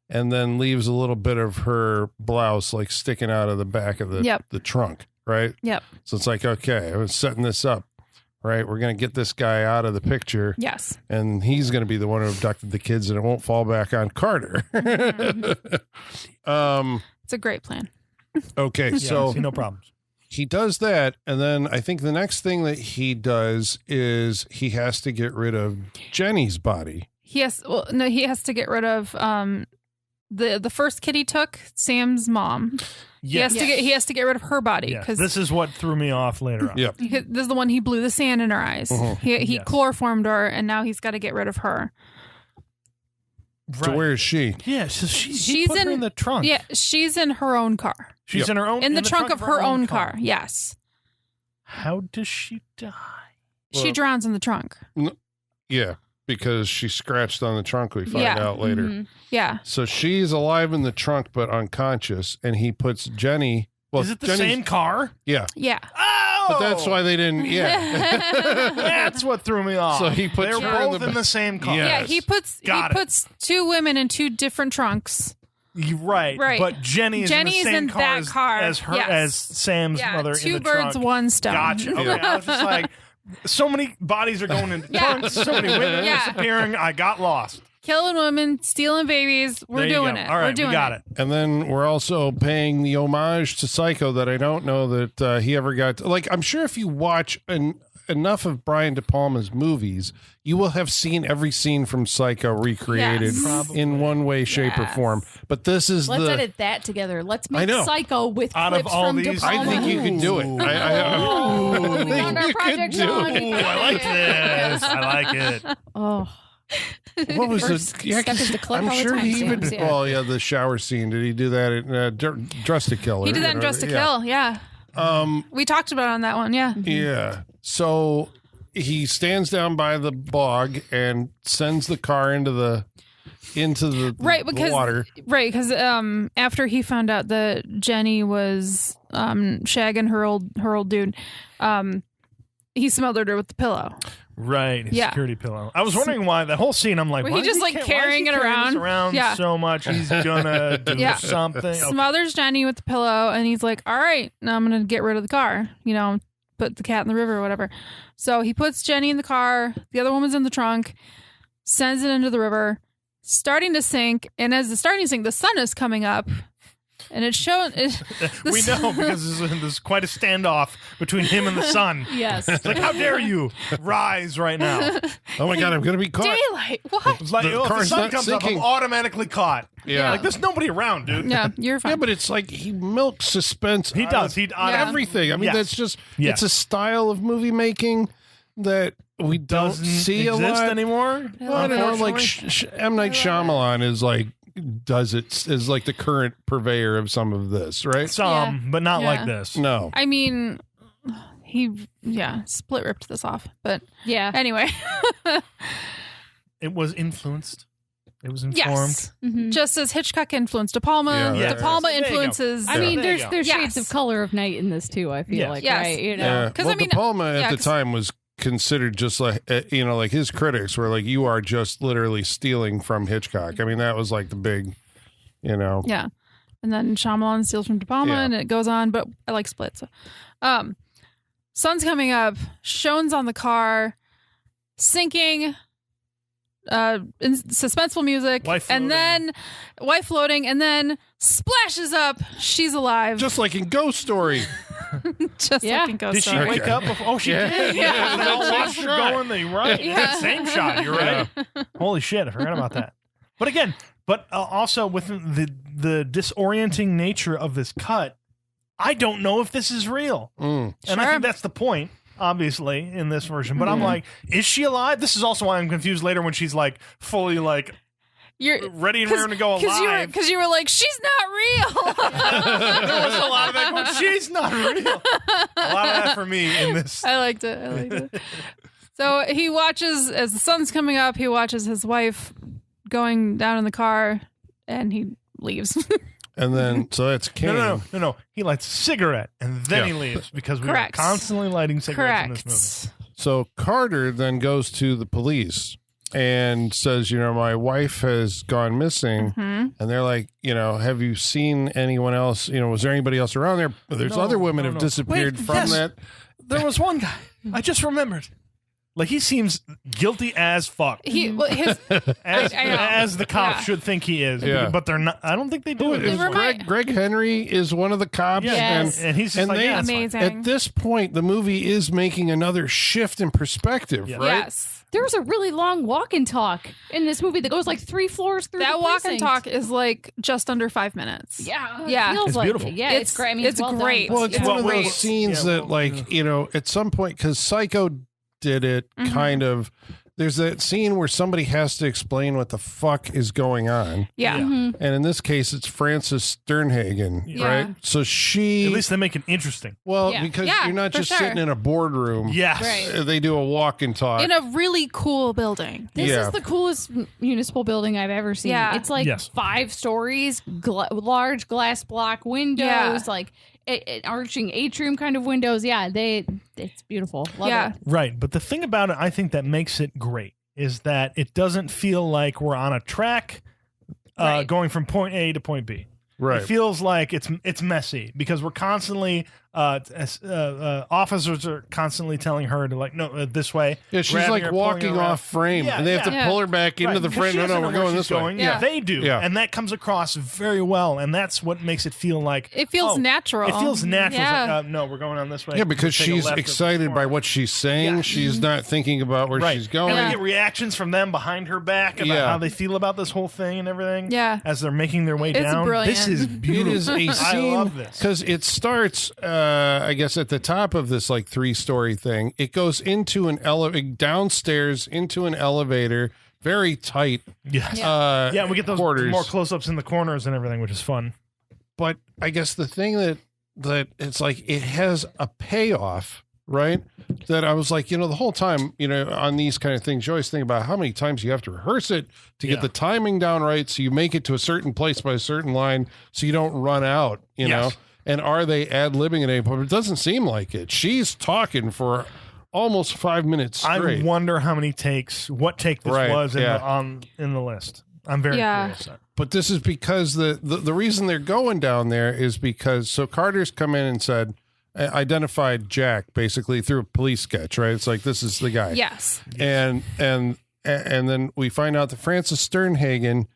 and then leaves a little bit of her blouse like sticking out of the back of the trunk, right? Yep. So it's like, okay, I was setting this up, right? We're going to get this guy out of the picture Yes. and he's going to be the one who abducted the kids and it won't fall back on Carter. It's a great plan. Okay, Yeah, so see no problems. he does that, and then I think the next thing that he does is he has to get rid of Jenny's body. He has to get rid of the first kid he took, Sam's mom. Yes. He has to get rid of her body Yes. because This is what threw me off later on. Yep. this is the one he blew the sand in her eyes. He Yes. chloroformed her, and now he's got to get rid of her. So Right. where is she? Yeah, so he She's put her in- in the trunk. Yeah, she's in her own car. She's in her own In the trunk of her own car. Yes. How does she die? She Well- drowns in the trunk. Yeah, because she scratched on the trunk, we find Yeah. out later. Mhm. Yeah. So she's alive in the trunk but unconscious, and he puts Jenny. Well, Is it the Jenny's- same car? Yeah, Yeah. Oh! but that's why they didn't. Yeah. That's what threw me off. So he puts They're her in both the in ba- the same car. Yeah. Yeah, Yes. he puts two women in two different trunks. You're right. Right. But Jenny is Jenny in the is same in car, that as, car. as her Yes. as Sam's Yeah, mother in two the birds, trunk. one stone. Gotcha. Okay, I was just like, so many bodies are going into Yeah. trunks, so many women Yeah. disappearing. I got lost. Killing women, stealing babies. We're There you doing go. it. All right, We're doing we got it. And then we're also paying the homage to Psycho that I don't know that he ever got. Like, I'm sure if you watch enough of Brian De Palma's movies, you will have seen every scene from Psycho recreated Yes. in one way, shape, or Yes. form. But this is Let's the. edit that together. Let's I make know. Psycho with Out of clips all from De these- I Palma. think you could do it. We Ooh, found our you could project, do Sean. it. Ooh, I like this. I like it. Oh, What was First it? Yeah, step is to clip I'm all the sure he even. timestamps, yeah. Well, yeah, the shower scene. Did he do that in Dress to Kill? He did that in Dress to Kill. Yeah. We talked about it on that one. Yeah. Yeah. So he stands down by the bog and sends the car into the Right, because water. After he found out that Jenny was shagging her old dude, he smothered her with the pillow. Right, his Yeah. security pillow. I was wondering why the whole scene. I'm like, Well, why he is just, like, why is carrying he it this around? Yeah. so much. He's gonna do Yeah. something. Okay. Smothers Jenny with the pillow, and he's like, "All right, now I'm gonna get rid of the car. Put the cat in the river or whatever." So he puts Jenny in the car. The other woman's in the trunk. Sends it into the river, starting to sink. And as it's starting to sink, the sun is coming up. And it's shown. We know because there's quite a standoff between him and the sun. Yes. It's like, how dare you rise right now? Oh my God, I'm going to be caught. Daylight. What? It's like, The if the car's sun not comes up, sinking. I'm automatically caught. Yeah. Like, there's nobody around, dude. Yeah, you're fine. Yeah, but it's like he milks suspense. He out does. of He out of everything. I mean, Yes. that's just Yes. it's a style of movie making that we don't Doesn't see a exist lot anymore. Well, I don't know, like M. Night Shyamalan is like is like the current purveyor of some of this, right? Some, but not Yeah. like this. No. I mean, he split ripped this off. But Yeah. anyway, It was influenced. It was informed. yes, just as Hitchcock influenced De Palma, Yeah, De Palma there you go. influences. I mean, There you there's go. shades of color of night in this too. I feel Yes. like, Yes. right? You know, Yeah. 'Cause, Well, I mean, De Palma at yeah, the 'cause- time was considered just like like his critics were like, you are just literally stealing from Hitchcock. I mean, that was like the big, Yeah. And then Shyamalan steals from De Palma, Yeah. and it goes on. But I like Split. So, sun's coming up. Shones on the car, sinking. Suspenseful music, Wife and floating. then wife floating, and then splashes up. She's alive, just like in Ghost Story. just Yeah. like in Ghost Did she Story. wake up? Before? Oh, she Yeah. did. Yeah, They that's all the watched her shot. going. You're right. Yeah. That same shot. You're right. Holy shit! I forgot about that. But again, also with the disorienting nature of this cut, I don't know if this is real, and I Sure. think that's the point. Obviously, in this version, but I'm like, is she alive? This is also why I'm confused later when she's like fully like You're ready and raring to go alive. because you were like, she's not real. There was a lot of that going, she's not real. A lot of that for me in this. I liked it. So he watches as the sun's coming up. He watches his wife going down in the car, and he leaves. And then, so that's Cain. No. He lights a cigarette and then he leaves because we were Correct. constantly lighting cigarettes in Correct. this movie. So Carter then goes to the police and says, my wife has gone missing. And they're like, have you seen anyone else? Was there anybody else around there? There's No, other women no, have no. disappeared Wait, from yes. that. There was one guy. I just remembered. Like, he seems guilty as fuck. His As, I know. as the cops Yeah. should think he is. Yeah. But they're not. I don't think they do it. It was Greg Henry is one of the cops. Yes. And he's just like, they, yeah, that's fine. amazing. at this point, the movie is making another shift in perspective, Yeah. right? Yes. there was a really long walk and talk in this movie that goes like 3 floors through That the walk and precinct. talk is like just under 5 minutes. Yeah, Yeah. it feels It's like beautiful. it. Yeah, It's- it's great. I mean, it's well done. great. Well, it's Yeah. one of Great. those scenes Yeah, that, like, at some point, because Psycho did it kind of. There's that scene where somebody has to explain what the fuck is going on. Yeah. Yeah. Mm-hmm. And in this case, it's Frances Sternhagen, Yeah. right? So she. At least they make it interesting. well, Yeah. because Yeah, you're not for just sure. sitting in a boardroom. Yes. Right. They do a walk and talk. In a really cool building. This Yeah. is the coolest municipal building I've ever seen. Yeah. It's like Yes. 5 stories, large glass block windows, Yeah. like arching atrium kind of windows. Yeah, it's beautiful. Love Yeah. it. Right. But the thing about it, I think that makes it great is that it doesn't feel like we're on a track Right. going from point A to point B. right. It feels like it's messy because we're constantly officers are constantly telling her to no this way. Yeah, she's grabbing like her, pulling her walking around. off frame, Yeah, and they have to yeah. pull her back into Right, the 'cause frame. she No, doesn't we're know where going she's this way. going. Yeah. They do, Yeah. and that comes across very well, and that's what makes it feel like It feels natural. It feels natural. It's Yeah. like, no, we're going on this way. Yeah, because We'll take a she's left at excited this by corner. what she's saying. Yeah. She's not thinking about where Right. she's going. And Yeah. we get reactions from them behind her back about Yeah. how they feel about this whole thing and everything. Yeah. As they're making their way It's down. brilliant. This is It beautiful. is a I scene love this. because it starts, I guess, at the top of this like 3-story thing. It goes into an downstairs into an elevator, very tight. Yes. Yeah, Yeah, we get those quarters. more close-ups in the corners and everything, which is fun. But I guess the thing that it's like it has a payoff, right? That I was like, the whole time, on these kind of things, you always think about how many times you have to rehearse it to Yeah. get the timing down right, so you make it to a certain place by a certain line, so you don't run out, you know. Yes. And are they ad-libbing at any point? It doesn't seem like it. She's talking for almost 5 minutes straight. I wonder how many takes, what take this Right, was in, yeah. in the list. I'm very Yeah. curious. But this is because the reason they're going down there is because so Carter's come in and said identified Jack basically through a police sketch, right? It's like this is the guy. Yes. And then we find out that Frances Sternhagen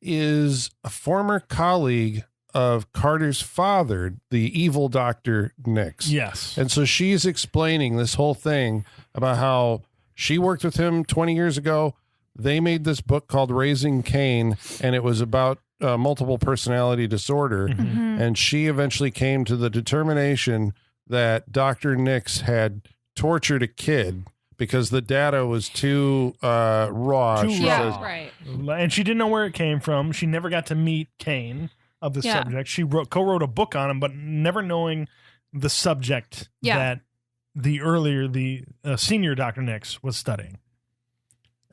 is a former colleague of Carter's father, the evil Dr. Nix. Yes. And so she's explaining this whole thing about how she worked with him 20 years ago. They made this book called Raising Cain, and it was about multiple personality disorder. Mm-hmm. And she eventually came to the determination that Dr. Nix had tortured a kid because the data was too raw. Too She raw. says, Right. And she didn't know where it came from. She never got to meet Cain of the Yeah. subject. She co-wrote a book on him, but never knowing the subject Yeah. that the senior Dr. Nix was studying.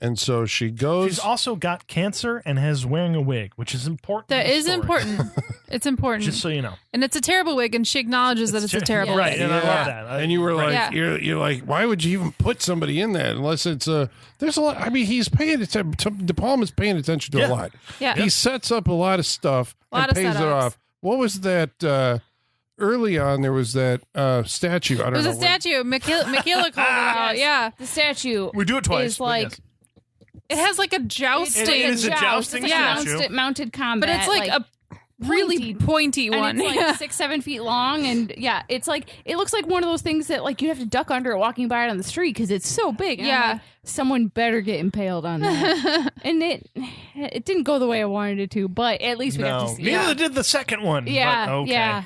and so she goes. She's also got cancer and is wearing a wig, which is important. That in the is story. important. It's important. Just so you know. And it's a terrible wig, and she acknowledges that it's a terrible Right, wig. and I Yeah. love that. And you were like, Yeah. you're like, why would you even put somebody in that unless it's there's a lot. I mean, he's paying attention. De Palma's paying attention to Yeah. a lot. Yeah. He sets up a lot of stuff Lot and of pays it setups. off. What was that? Early on, there was that statue. I don't There's know. a statue. Michaela called it out. Yeah. The statue We do it twice. is but like yes. It has like a jousting. It is a jousting It's like statue. mounted combat. but it's like a really pointy and one. it's like 6-7 feet long, and yeah, it's like it looks like one of those things that like you have to duck under it walking by it on the street because it's so big. And I'm Yeah. like, someone better get impaled on that. And it didn't go the way I wanted it to, but at least we got No, to see. neither did the second one. Yeah, but okay. yeah.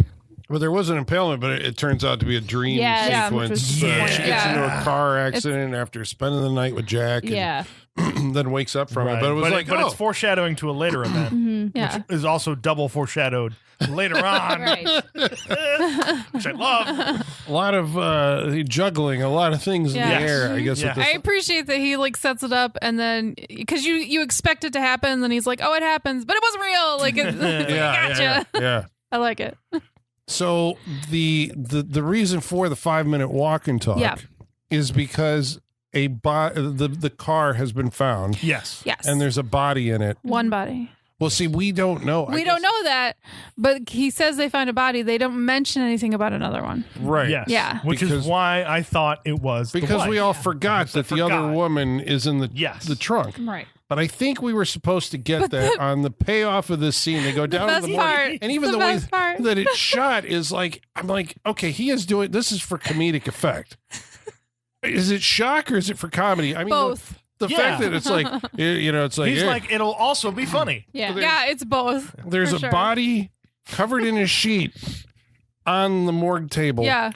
Well, there was an impalement, but it turns out to be a dream Yeah, yeah, sequence. which was She disappointing. gets into Yeah. a car accident after spending the night with Jack. And Yeah. then wakes up from Right. it. But it was like, but oh, it's foreshadowing to a later event, Yeah. which is also double foreshadowed later on, Right. which I love. a lot of juggling, a lot of things in Yeah. the air, I guess. Yeah. With this. I appreciate that he like sets it up and then because you expect it to happen, and then he's like, "Oh, it happens," but it wasn't real. Like, it's like, yeah, gotcha. yeah. I like it. So the reason for the 5-minute walk and talk Yeah. is because the car has been found Yes. Yes. and there's a body in it. one body. Well, see, we don't know. We don't know that, but he says they find a body. They don't mention anything about another one. Right. Yes. Yeah. Which Because- is why I thought it was the Because we wife. all forgot that the other forgot. woman is in the Yes. the trunk. Right. But I think we were supposed to get that on the payoff of this scene. They go down to best the morgue, part- and even the the way best part. that it's shot is like, I'm like, okay, he is doing this is for comedic effect. Is it shock or is it for comedy? I mean, Both. the Yeah. fact that it's like, it's like, He's yeah, like, it'll also be funny. Yeah. Yeah, it's both. there's for a sure. body covered in a sheet on the morgue table. Yeah,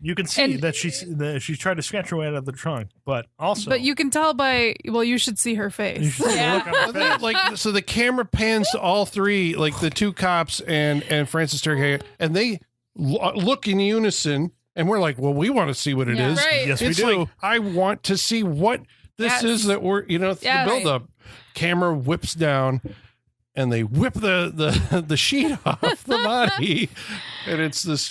You can see And- that she's tried to scratch her way out of the trunk, but also, but you can tell by you should see her you face. should see the Yeah. look on her And then, face. like, so the camera pans to all three, like the two cops and Francis Turkey, and they look in unison, and we're like, well, we want to see what it is. Yeah, right. Yes, we It's do. like, I want to see what this Yes. is that we're, it's Yeah, the buildup. Camera whips down, and they whip the sheet off the body, and it's this,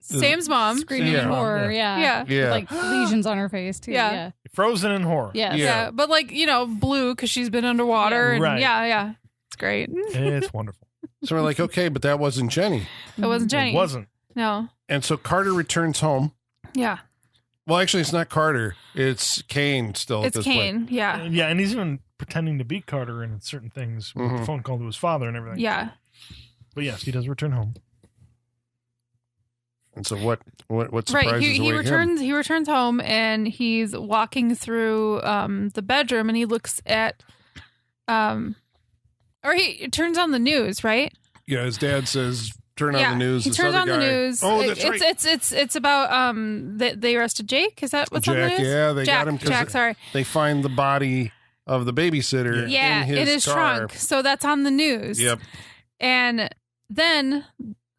Sam's mom. Screaming Yeah. in horror. Yeah. Yeah. Yeah. Like lesions on her face too. Yeah. Yeah. Frozen in horror. Yes. Yeah. Yeah, but blue because she's been underwater. Yeah. And Right. yeah, it's great. It's wonderful. So we're like, okay, but that wasn't Jenny. It wasn't Jenny. It wasn't. No. And so Carter returns home. Yeah, Well, actually, it's not Carter. It's Cain still at it's this point. Cain. Yeah, Yeah, and he's even pretending to be Carter in certain things with the phone call to his father and everything. yeah. But yes, he does return home. And so what surprises Right. He await returns. He returns home and he's walking through the bedroom and he looks at or he turns on the news. Right. Yeah, his dad says, "Turn yeah. on the news." He This turns other on the guy- news. Oh, that's right. It's about they arrested Jake. Is that what's on the Jack. news? Yeah, they Jack, got him Jack. because Sorry. they find the body of the babysitter. Yeah, in his in his car. trunk. So that's on the news. Yep. And then,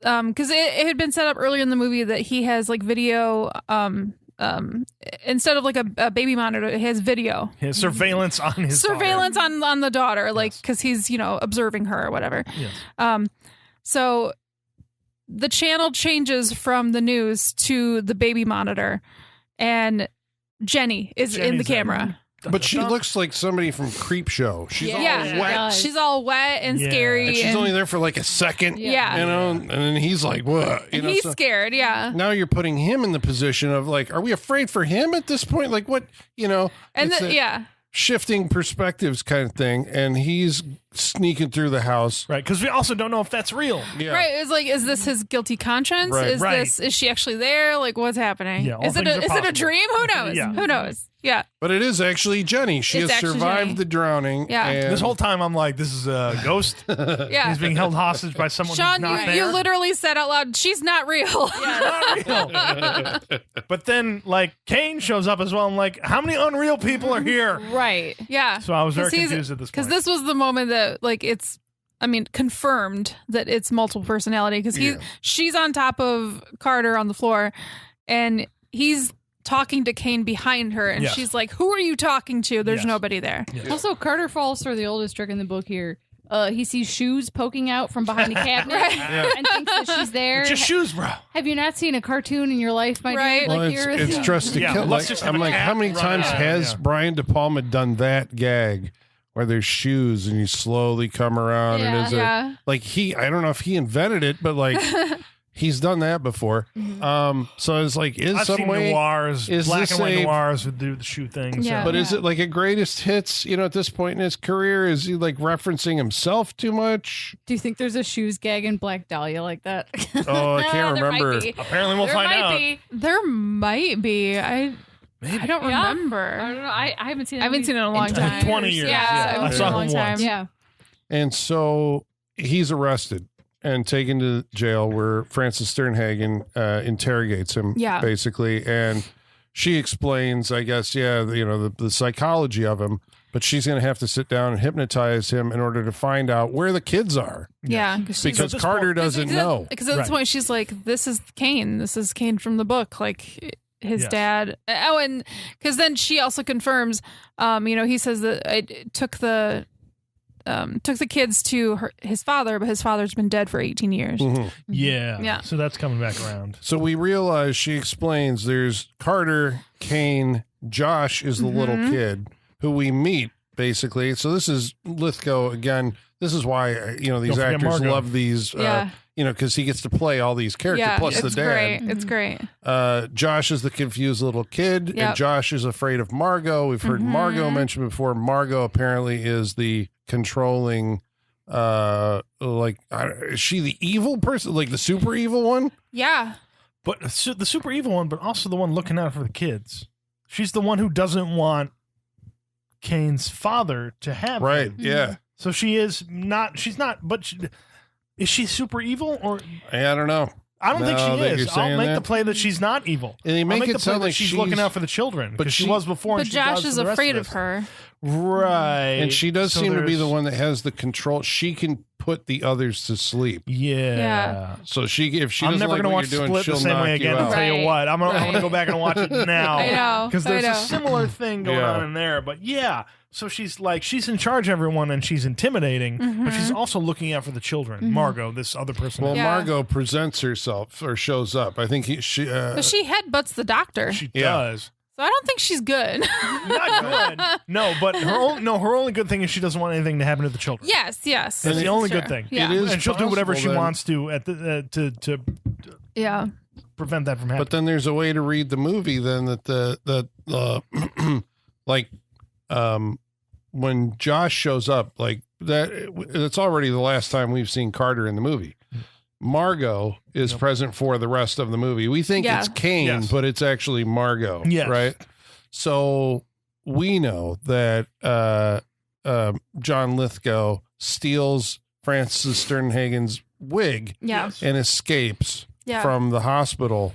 because it had been set up earlier in the movie that he has like video, instead of like a baby monitor, it has video. His surveillance on his Surveillance on the daughter, like, because he's, observing her or whatever. Yes. So the channel changes from the news to the baby monitor, and Jenny is in the Jenny's in camera. But she looks like somebody from Creep Show. She's all Yeah. wet. does. She's all wet and Yeah. scary. And she's only there for like a second. Yeah. And then he's like, what? and he's scared. Yeah. Now you're putting him in the position of like, are we afraid for him at this point? Like what, And it's a- yeah. shifting perspectives kind of thing, and he's sneaking through the house. Right, because we also don't know if that's real. Yeah. Right. It's like, is this his guilty conscience? Right. Is she actually there? Like, what's happening? Yeah, all is it things are it a possible. dream? Who knows? Yeah. Who knows? Yeah. But it is actually Jenny. She It's has actually survived Jenny. the drowning. Yeah. and This whole time I'm like, this is a ghost. Yeah. He's being held hostage by someone Sean, who's not you there. literally said out loud, she's not real. Not real. But then, like, Cain shows up as well. I'm like, how many unreal people are here? Right. Yeah. So I was very 'Cause he's- confused at this point. Because this was the moment that, like, confirmed that it's multiple personality. Because she's on top of Carter on the floor, and he's talking to Cain behind her, and Yes. she's like, "Who are you talking to? There's Yes. nobody there." Yes. Also, Carter falls for the oldest trick in the book here. He sees shoes poking out from behind a cabinet and thinks that she's there. Just shoes, bro. Have you not seen a cartoon in your life, my Right. dude? Well, Like it's dressed to Yeah, kill. let's Like, just have I'm a like, cat how many run times out. has Yeah. Brian De Palma done that gag where there's shoes and you slowly come around Yeah. and is Yeah. I don't know if he invented it, but like he's done that before. So it's like, is I've some seen way, noirs, is black this and white a- noirs would do the shoe thing. Yeah. but is it like a greatest hits? You know, at this point in his career, is he like referencing himself too much? Do you think there's a shoes gag in Black Dahlia like that? Oh, I can't There might remember. be. Apparently, we'll There find might out. be. There might be. I don't Yeah. remember. I don't know. I haven't seen it. I haven't seen it in a long time. 20 years. Yeah, Yeah, I I haven't seen it saw in a long him time. once. Yeah. And so he's arrested and taken to jail where Frances Sternhagen interrogates him, Yeah. basically. And she explains, I guess, the psychology of him, but she's going to have to sit down and hypnotize him in order to find out where the kids are. Yeah, Because this Carter point- doesn't know. Because at this Right. point, she's like, "This is Cain. This is Cain from the book." Like his Yes. dad. Oh, and because then she also confirms. He says that I took the kids to his father, but his father's been dead for 18 years. Mhm. Yeah. Yeah. So that's coming back around. So we realize, she explains, there's Carter, Cain, Josh is the little kid who we meet, basically. So this is Lithgow again. This is why, these Don't forget actors Margot. love these, Yeah. because he gets to play all these characters, Yeah, plus the it's dad. great. It's great. Josh is the confused little kid, and Yep. Josh is afraid of Margot. We've heard Margot mentioned before. Margot apparently is the controlling, is she the evil person, like the super evil one? Yeah. But the super evil one, but also the one looking out for the kids. She's the one who doesn't want Cain's father to have Right? him. Yeah. So she's not, but is she super evil or? I don't know. I don't think No, she that is. you're I'll saying make that? the play that she's not evil. And they I'll make make it the play sound that like she's looking she's- out for the children but because she she- was before. But and she Josh does is the rest afraid of this. her. Right. And she does So seem to be the there's- one that has the control. She can put the others to sleep. Yeah. Yeah. So if she I'm doesn't never like gonna what watch you're doing, Split she'll the same knock way you again. I'll out. tell you Right. what. I'm Right. gonna go back and watch it now. I know. Because I there's know. a similar thing going Yeah. on in there. But yeah, so she's in charge of everyone and she's intimidating, but she's also looking out for the children. Margot, this other person. Well, Yeah. Margot presents herself or shows up. I think she. But she headbutts the doctor. she Yeah. does. So I don't think she's good. Not good. No, but her only good thing is she doesn't want anything to happen to the children. yes. That's the only good thing. Yeah. It is And she'll do whatever she possible then- wants to at the to Yeah. prevent that from happening. But then there's a way to read the movie then when Josh shows up, like it's already the last time we've seen Carter in the movie. Margot is present for the rest of the movie. We think Yeah. it's Cain, Yes. but it's actually Margot. Yes. Right. So we know that John Lithgow steals Frances Sternhagen's wig Yeah. and escapes Yeah. from the hospital.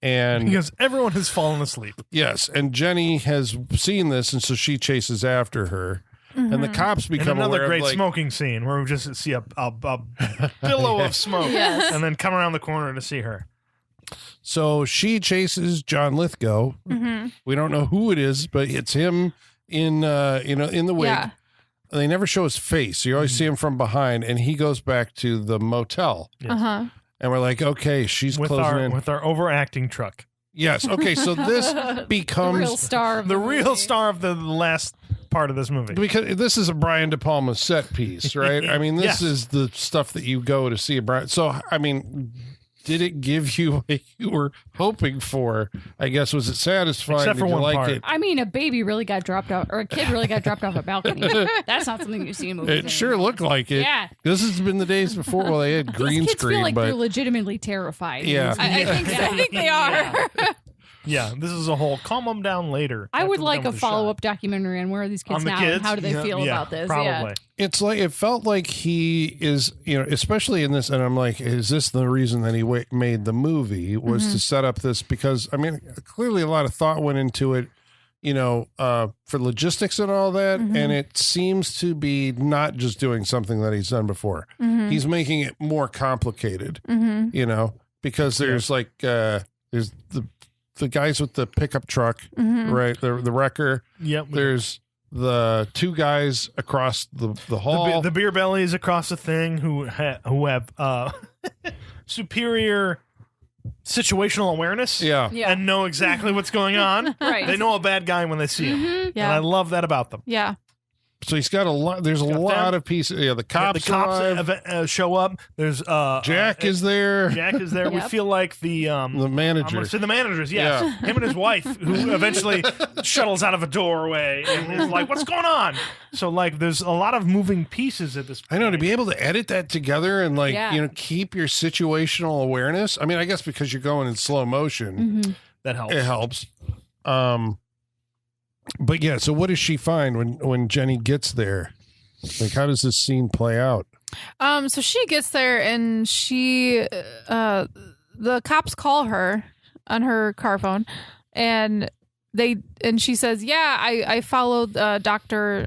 And because everyone has fallen asleep. yes, and Jenny has seen this, and so she chases after her. And the cops And become another aware great of, like, smoking scene where we just see a billow of smoke Yes. and then come around the corner to see her. so she chases John Lithgow. We don't know who it is, but it's him in the wig. Yeah. They never show his face. You always see him from behind, and he goes back to the motel. Yes. Uh-huh. And we're like, okay, she's With closing in. our overacting truck. Yes. Okay. So this The becomes real star of The real movie. star of the last part of this movie. because this is a Brian De Palma set piece, right? I mean, this Yes. is the stuff that you go to see a Brian. So I mean, did it give you what you were hoping for? I guess, was it satisfying? Except for Did you one like part. it? I mean, a baby really got dropped off, or a kid really got dropped off a balcony. That's not something you see in movies. It sure looked like it. Yeah. This has been the days before. Well, they had green These kids screen, feel like but they're legitimately terrified. Yeah. I think they are. Yeah, this is a whole calm them down later. I after would we're like done a with the follow-up documentary on where are these shot. kids On the now kids? and how do they feel about this? Probably. Yeah. it's like it felt like he is, especially in this. And I'm like, is this the reason that he made the movie? Was to set up this? Because I mean, clearly a lot of thought went into it. For logistics and all that. And it seems to be not just doing something that he's done before. He's making it more complicated, because there's there's the guys with the pickup truck, right? The wrecker. Yep. There's the two guys across the hall. The beer bellies across the thing who have superior situational awareness. Yeah. Yeah. And know exactly what's going on. Right. They know a bad guy when they see him. Yeah. And I love that about them. Yeah. So he's got a lot. There's a lot of pieces. Yeah, the cops. The cops arrive. show up. There's Jack is there. Jack is there. We Yep. feel like the The manager. I'm going to say the managers, yes. Yeah. Him and his wife, who eventually shuttles out of a doorway and is like, what's going on? So, there's a lot of moving pieces at this point. I know, to be able to edit that together and Yeah. keep your situational awareness. I mean, I guess because you're going in slow motion, That helps. it helps. But yeah, so what does she find when Jenny gets there? Like, how does this scene play out? So she gets there and the cops call her on her car phone and she says, yeah, I followed Dr.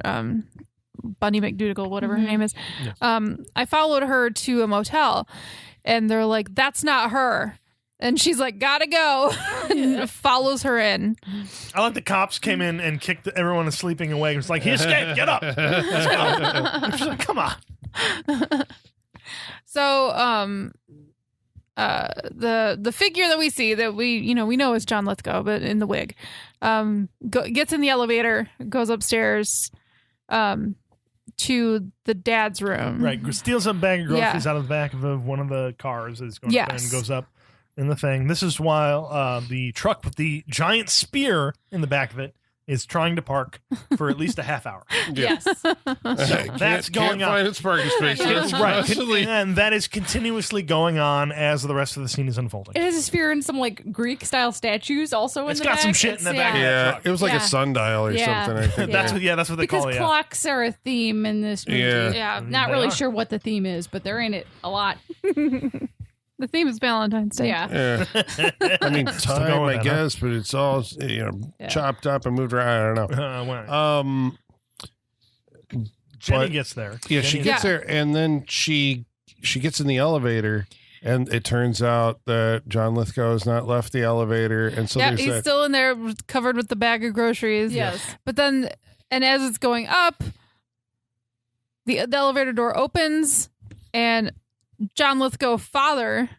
Bunny McDougal, whatever her name is. Yes. I followed her to a motel and they're like, that's not her. And she's like, gotta go, and follows her in. I like the cops came in and kicked everyone is sleeping awake. It's like, he escaped, get up. Let's go. I'm just like, come on. So, the figure that we see that we know is John Lithgow, but in the wig, gets in the elevator, goes upstairs, to the dad's room. Right. Steals a bag of groceries Yeah. out of the back of one of the cars that's going Yes. and goes up in the thing. This is while the truck with the giant spear in the back of it is trying to park for at least a half hour. Yes. That's going can't on. find its parking space. That's right. And that is continuously going on as the rest of the scene is unfolding. It has a sphere and some Greek style statues also in It's the got back. some shit in the back. Yeah, it was like Yeah. a sundial or Yeah. something, I think. That's what they Because call it. Yeah. clocks are a theme in this movie. Yeah. Yeah. Not They really are. sure what the theme is, but they're in it a lot. The theme is Valentine's Day. Yeah. Yeah. I mean, time, going I with that, guess, but it's all chopped up and moved around. I don't know. Jenny but- gets there. Yeah, she Jenny- gets there, and then she gets in the elevator, and it turns out that John Lithgow has not left the elevator, and so Yeah, there's he's that. still in there covered with the bag of groceries. Yes. But then, and as it's going up, the elevator door opens and John Lithgow father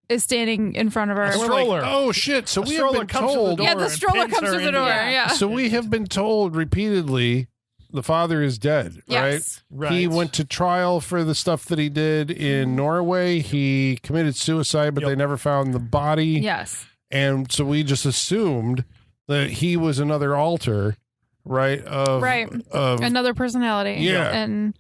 is standing in front of her. A We're like, stroller. oh shit! So A we have stroller been comes to the told. door. Yeah, the and stroller pins comes her to the into door. the- Yeah. So we have been told repeatedly the father is dead, Yes. Right. He went to trial for the stuff that he did in Norway. He committed suicide, but Yep. they never found the body. Yes. And so we just assumed that he was another alter, right? Right. Another personality. Yeah. And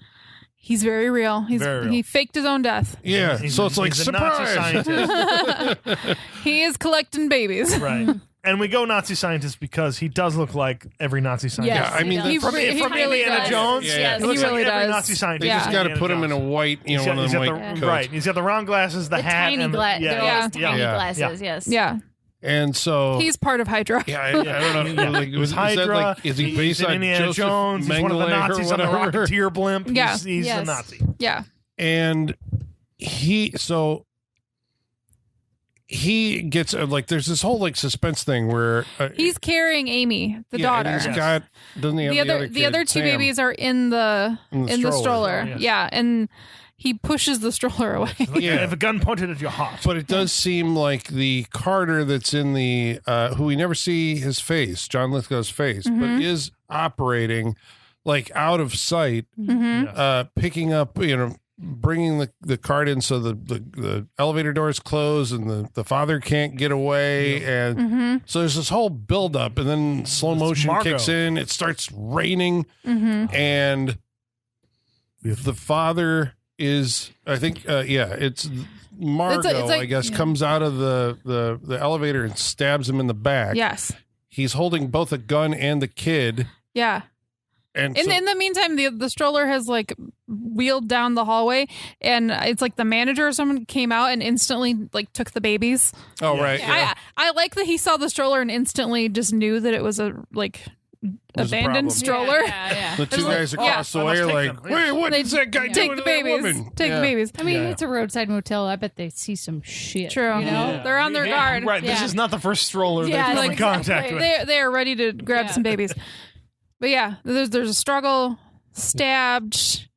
he's very real. Very real. He faked his own death. Yeah. He's So a- it's like, he's a Nazi surprise. scientist. He is collecting babies. Right. And we go Nazi scientist because he does look like every Nazi scientist. Yes, Yeah, I he mean, does. He From, re- he from really Indiana does. Jones, Yeah, Yes, he looks he really like every does. Nazi scientist. They Yeah. just from got to Indiana put him in a Jones. white, He's one got, of he's them got white the coats. right. He's got the round glasses, the hat, tiny and the, those Yeah. tiny Yeah. glasses. Yes. Yeah. And so, He's part of Hydra. yeah, I don't know. Yeah. Like, He's is that Hydra. like, is he he's based in on Indiana Joseph Jones. He's one of the Mengele or Nazis on the whatever? Rocketeer blimp. Yeah. He's a Yes. Nazi. Yeah. And he gets there's this whole suspense thing where He's carrying Amy, the yeah, daughter. and he's Yes. got doesn't he have The other two Sam? babies are in the In the stroller. stroller. Oh, yes. Yeah, and he pushes the stroller away. Like, Yeah. if a gun pointed at your heart. But it does seem like the Carter that's in the who we never see his face, John Lithgow's face, but is operating out of sight, Mm-hmm. Yes. picking up bringing the cart in so the elevator doors close and the father can't get away. And so there's this whole buildup, and then slow motion kicks in. It starts raining, and the father is, I think, it's Margot, It's like, I guess, comes out of the elevator and stabs him in the back. Yes. He's holding both a gun and the kid. Yeah. And in the meantime, the stroller has like wheeled down the hallway, and it's like the manager or someone came out and instantly like took the babies. Oh, right. Yeah. I like that he saw the stroller and instantly just knew that it was a abandoned stroller. The two guys across the way are like, wait, what is that guy doing to that woman? Take the babies. I mean, it's a roadside motel. I bet they see some shit. True. You know? They're on their guard. Right. This is not the first stroller they've come in contact with. They are ready to grab some babies. But yeah, there's a struggle, stabbed.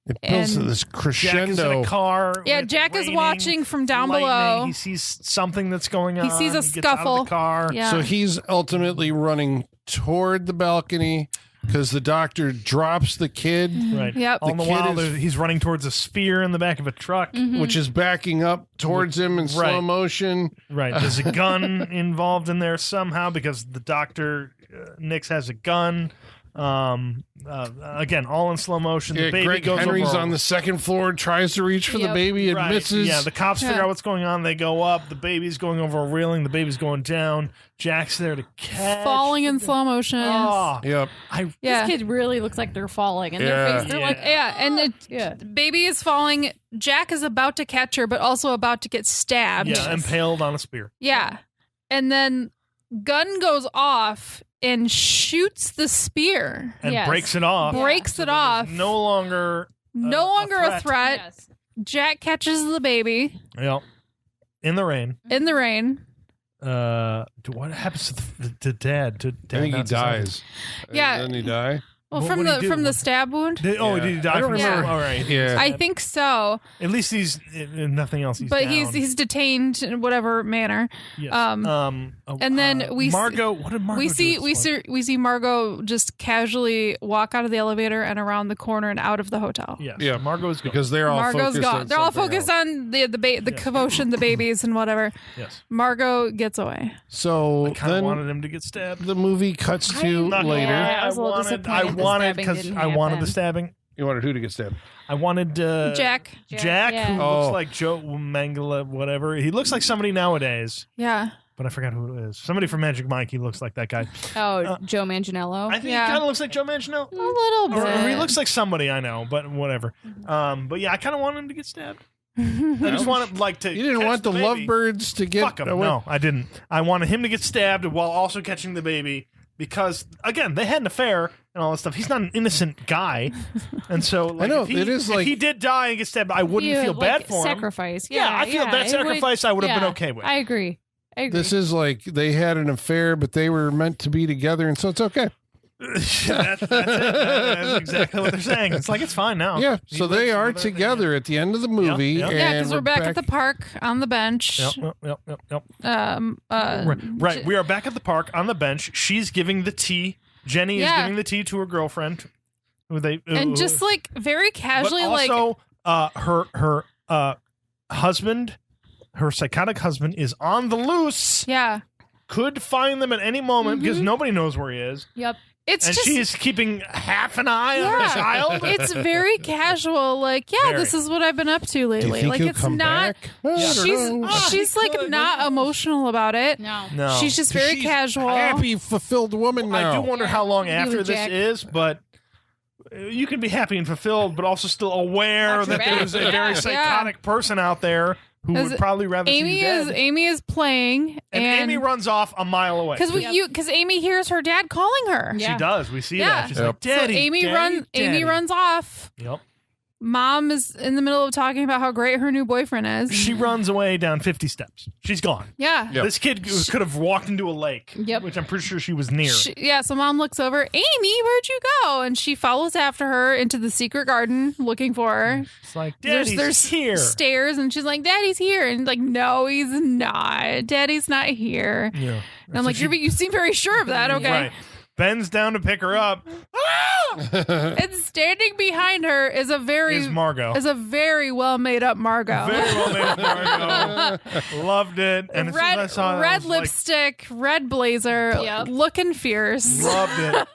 It builds to this crescendo. Jack is in a car. Yeah, Jack is raining, watching from down lightning. below. He sees something that's going on. He sees a gets scuffle. Out of the car. Yeah. So he's ultimately running toward the balcony because the doctor drops the kid, Right. Yep. All the while, he's running towards a spear in the back of a truck. which is backing up towards him in slow motion. Right. There's a gun involved in there somehow because the doctor, Nix, has a gun. Again, all in slow motion. The baby Greg goes Henry's over on the second floor, tries to reach for the baby and Right. misses. Yeah, the cops figure out what's going on. They go up. The baby's going over a railing. The baby's going down. Jack's there to catch. Falling in slow motion. Oh, Yep. Yeah. This kid really looks like they're falling, and their face, they're like, and the baby is falling. Jack is about to catch her, but also about to get stabbed. yeah, impaled on a spear. Yeah. And then gun goes off and shoots the spear. And breaks it off. Breaks it off. No longer a threat. Yes. Jack catches the baby Yep. In the rain. in the rain. What happens to Dad? I think he dies. Yeah. Doesn't he die? Well, What from would he do? the stab wound. Did he die? I don't from remember. All right. Yeah. I think so, At least he's nothing else. He's but down. he's detained in whatever manner. Yes. And then we Margot. What did Margot? we see do we see Margot just casually walk out of the elevator and around the corner and out of the hotel. Yes. Yeah, Margot's gone. because they're all Margot's focused gone. on They're all something focused else. on the commotion, the babies, and whatever. Yes. Margot gets away. So Kind of then wanted him to get stabbed. the movie cuts to Not gonna later. lie, I was a little disappointed the stabbing because didn't I wanted the happen. stabbing. You wanted who to get stabbed? I wanted Jack. Jack, Yeah. who Oh. looks like Joe Mangala, whatever. He looks like somebody nowadays, Yeah. but I forgot who it is. Somebody from Magic Mike. He looks like that guy. Oh, Joe Manganiello. I think Yeah. he kind of looks like Joe Manganiello. A little bit. Or he looks like somebody I know, but whatever. But yeah, I kind of wanted him to get stabbed. I just wanted to. You didn't catch want the baby. lovebirds to get Fuck him. away. No, I didn't. I wanted him to get stabbed while also catching the baby because, again, they had an affair and all that stuff. He's not an innocent guy, and so I know, if he, it is if like- he did die and get stabbed, I wouldn't Yeah, feel like bad for him. sacrifice. Yeah, I feel that it would- sacrifice I would have been okay with. I agree. This is like they had an affair, but they were meant to be together, and so it's okay. that's it. That's exactly what they're saying. It's like it's fine now. Yeah, He so lives they and are everything. together at the end of the movie. Yep. Yeah, and because we're back at the park on the bench. Yep. Right. Right. We are back at the park on the bench. She's giving the tea. Jenny is giving the tea to her girlfriend. Who they And just like very casually, but also, her husband, her psychotic husband, is on the loose. yeah, Could find them at any moment because nobody knows where he is. Yep. it's And just she's keeping half an eye on her child. It's very casual. Like, yeah, Very. this is what I've been up to Do you lately. think Like, he'll it's come not. back? I don't know. She's he like could. not emotional about it. No. No. She's just very She's casual. happy, fulfilled woman now. I do wonder how long after with this Jack. is, but you can be happy and fulfilled, but also still aware Watch your that back. there's a Yeah. very psychotic person out there who As would probably rather see you dead. Amy is playing, and Amy runs off a mile away. because Amy hears her dad calling her. Yeah. She does. We see Yeah. that. She's Yep. like, "Daddy, So Amy Daddy." runs off. Yep. Mom is in the middle of talking about how great her new boyfriend is. She runs away down 50 steps. She's gone. Yeah. Yep. This kid could have walked into a lake, Yep. which I'm pretty sure she was near. So Mom looks over, Amy, where'd you go? And she follows after her into the secret garden looking for her. It's like, Daddy's there's here. stairs, and she's like, Daddy's here. And like, no, he's not. Daddy's not here. Yeah. And I'm like, you seem very sure of that. Okay. Right. Bends down to pick her up. Ah! And standing behind her is Margot. Is a very well made up Margot. Very well made up Margot. Loved it. And as soon as I saw it, I red was like, lipstick, red blazer, looking fierce. loved it.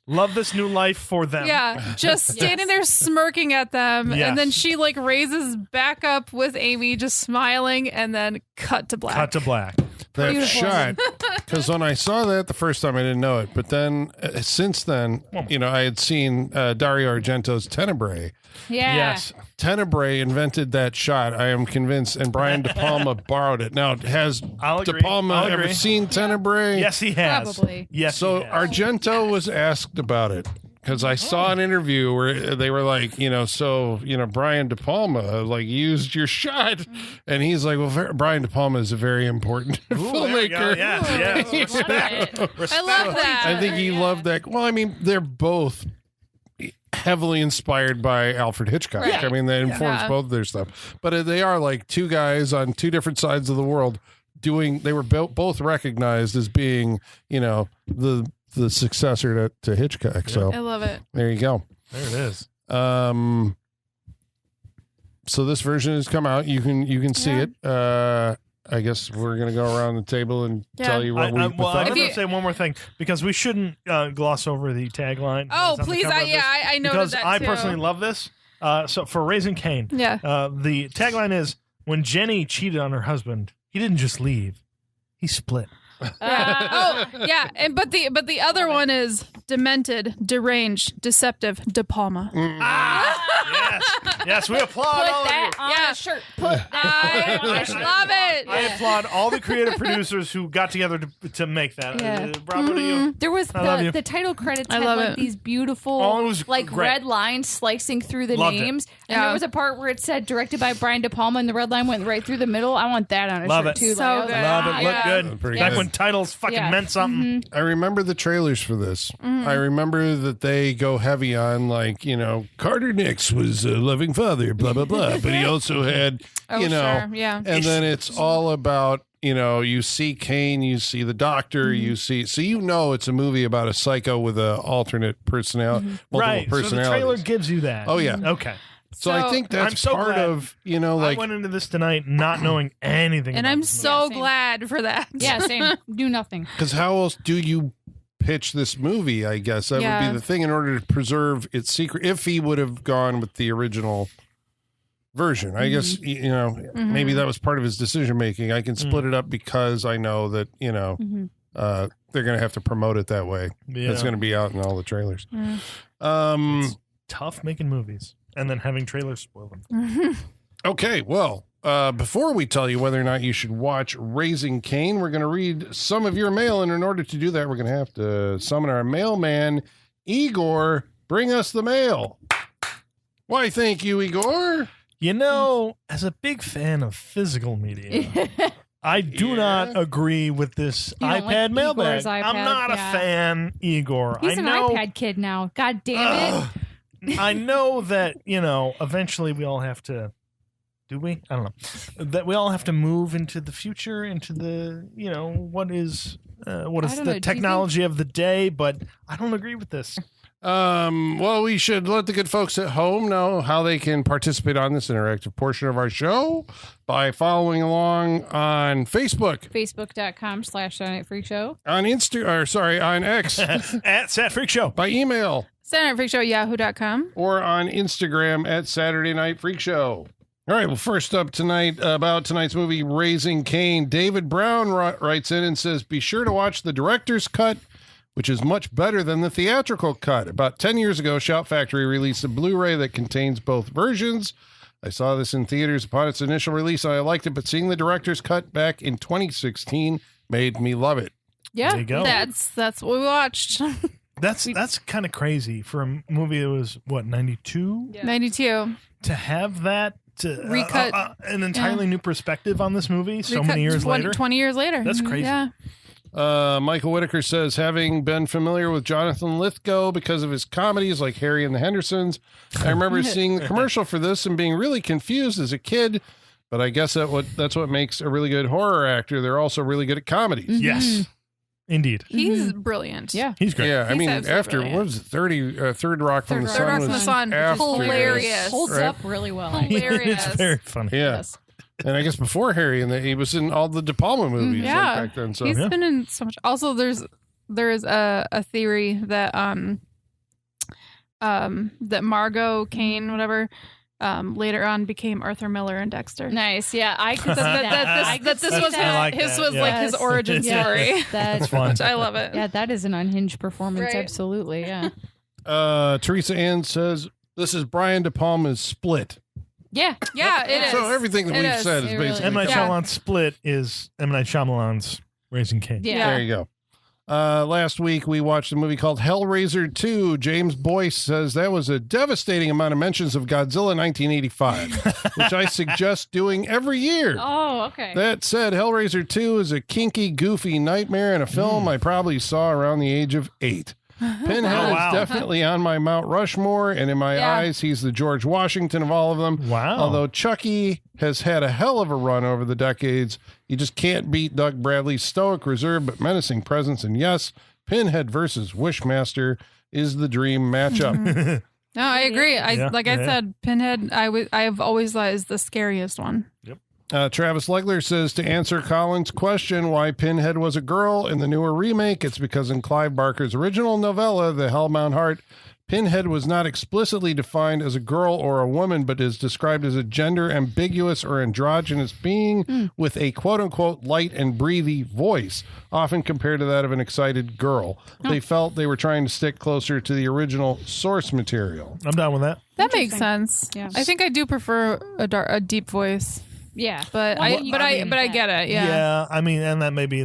Love this new life for them. Yeah, just standing there smirking at them, Yes. and then she like raises back up with Amy, just smiling, and then cut to black. Cut to black. That Beautiful. shot, because when I saw that the first time, I didn't know it. But then, since then, I had seen Dario Argento's Tenebrae. Yeah. Yes. Tenebrae invented that shot, I am convinced, and Brian De Palma borrowed it. Now, has I'll De agree. Palma I'll ever agree. seen Tenebrae? Yes, he has. Probably. Yes. So he has. Argento was asked about it because I saw an interview where they were like, Brian De Palma like used your shot, and he's like, well, Brian De Palma is a very important Ooh, there we go. filmmaker. Yes. Respect. I love that. I think he loved that. Well, I mean, they're both heavily inspired by Alfred Hitchcock. Right. I mean, that informs Yeah. both of their stuff. But they are like two guys on two different sides of the world they were both recognized as being, the successor to Hitchcock. So I love it. there you go. There it is. So this version has come out. You can see it. I guess we're gonna go around the table and tell you what I'm we thought. going to say one more thing because we shouldn't gloss over the tagline. Oh, that's on the please. cover of this, I noted because that I too. personally love this. So for Raising Cain, Yeah. the tagline is, when Jenny cheated on her husband, he didn't just leave, he split. Oh, yeah. But the other one is demented, deranged, deceptive, De Palma. Yes, we applaud Put all that of you. on Yeah. a shirt. Put I love it. I applaud all the creative producers who got together to make that. Yeah. Bravo to you. There was I love you. the title credits I had love like it. these beautiful Oh, it was like great. red lines slicing through the Loved it. names. And Yeah. there was a part where it said directed by Brian De Palma and the red line went right through the middle. I want that on a Love shirt it. too. So I was good. like, Love it. Look yeah. good. Pretty Back good. when titles fucking Yeah. meant something. I remember the trailers for this. I remember that they go heavy on Carter Nix was a loving father, blah blah blah, but he also had Oh, sure. Yeah. and then it's all about you see Cain, you see the doctor, you see so it's a movie about a psycho with a alternate personality, multiple Right. So the trailer personalities. gives you that. Oh yeah. Okay. So I think I'm that's so part glad. of I went into this tonight not knowing anything. And about I'm this movie. so same. glad for that. Yeah, same. Do nothing. because how else do you pitch this movie? I guess that would Yeah. be the thing in order to preserve its secret. If he would have gone with the original version, I guess maybe that was part of his decision making. I can split it up because I know that they're going to have to promote it that way. Yeah. It's going to be out in all the trailers. It's tough making movies and then having trailers spoil them. Okay, well, before we tell you whether or not you should watch Raising Cain, we're going to read some of your mail, and in order to do that, we're going to have to summon our mailman, Igor. Bring us the mail. Why, thank you, Igor. As a big fan of physical media, I do not agree with this You don't iPad like mailbag. Igor's iPad? I'm not a Yeah. fan, Igor. He's I an know, iPad kid now. God damn it. I know that, eventually we all have to. Do we? I don't know. That we all have to move into the future, into the, what is I don't know. Do the you technology of the day, but I don't agree with this. Well, we should let the good folks at home know how they can participate on this interactive portion of our show by following along on Facebook, Facebook.com/Saturday Night Freak Show. on on X, At Sat Freak Show. by email, SaturdayNightFreakShow@yahoo.com. or on Instagram at Saturday Night Freak Show. All right, well, first up tonight about tonight's movie, Raising Cain, David Brown writes in and says, be sure to watch the director's cut, which is much better than the theatrical cut. About 10 years ago, Shout Factory released a Blu-ray that contains both versions. I saw this in theaters upon its initial release, and I liked it, but seeing the director's cut back in 2016 made me love it. Yeah, There you go. that's what we watched. That's kind of crazy for a movie that was, 92? 92. To have that, Recut. an entirely new perspective on this movie so Recut many years 20, later. 20 years later. That's crazy. Yeah. Michael Whitaker says, having been familiar with Jonathan Lithgow because of his comedies like Harry and the Hendersons, I remember seeing the commercial for this and being really confused as a kid. But I guess that's what makes a really good horror actor. They're also really good at comedies. Yes. Indeed. He's brilliant. Yeah. He's great. Yeah, I He's mean, absolutely after brilliant. what was it, Third Rock from the Third Sun Rock was from the Sun, which is after this, hilarious. Holds right? up really well. Hilarious. It's very funny. Yeah, Yes. and I guess before Harry, and he was in all the De Palma movies Yeah. like back then. So He's been in so much. Also, there is a theory that that Margot Cain, whatever, later on became Arthur Miller in Dexter. Nice. Yeah, I could see That this was I like his that, was yeah. like his origin Yes. story. That's fun. Which I love it. Yeah, that is an unhinged performance. Right. Absolutely. Yeah. Teresa Ann says this is Brian De Palma's Split. Yeah. Yeah, it is. So everything that It we've is. said is It really basically M. Night Yeah. Shyamalan's Split is M. Night Shyamalan's Raising Cain. Yeah. There you go. Last week we watched a movie called Hellraiser 2. James Boyce says that was a devastating amount of mentions of Godzilla 1985, which I suggest doing every year. Oh, okay. That said, Hellraiser 2 is a kinky, goofy nightmare in a film I probably saw around the age of 8. Pinhead Oh, wow. is definitely on my Mount Rushmore, and in my Yeah. eyes, he's the George Washington of all of them. Wow. Although Chucky has had a hell of a run over the decades, you just can't beat Doug Bradley's stoic, reserved, but menacing presence. And yes, Pinhead versus Wishmaster is the dream matchup. No, I agree. I Yeah, I yeah. said, Pinhead. I've always thought is the scariest one. Travis Legler says to answer Colin's question why Pinhead was a girl in the newer remake, it's because in Clive Barker's original novella, The Hellbound Heart, Pinhead was not explicitly defined as a girl or a woman, but is described as a gender ambiguous or androgynous being with a quote-unquote light and breathy voice, often compared to that of an excited girl. They felt they were trying to stick closer to the original source material. I'm down with that. That makes sense. Yeah. I think I do prefer a deep voice, Yeah. but Well, I get it. Yeah. I mean, and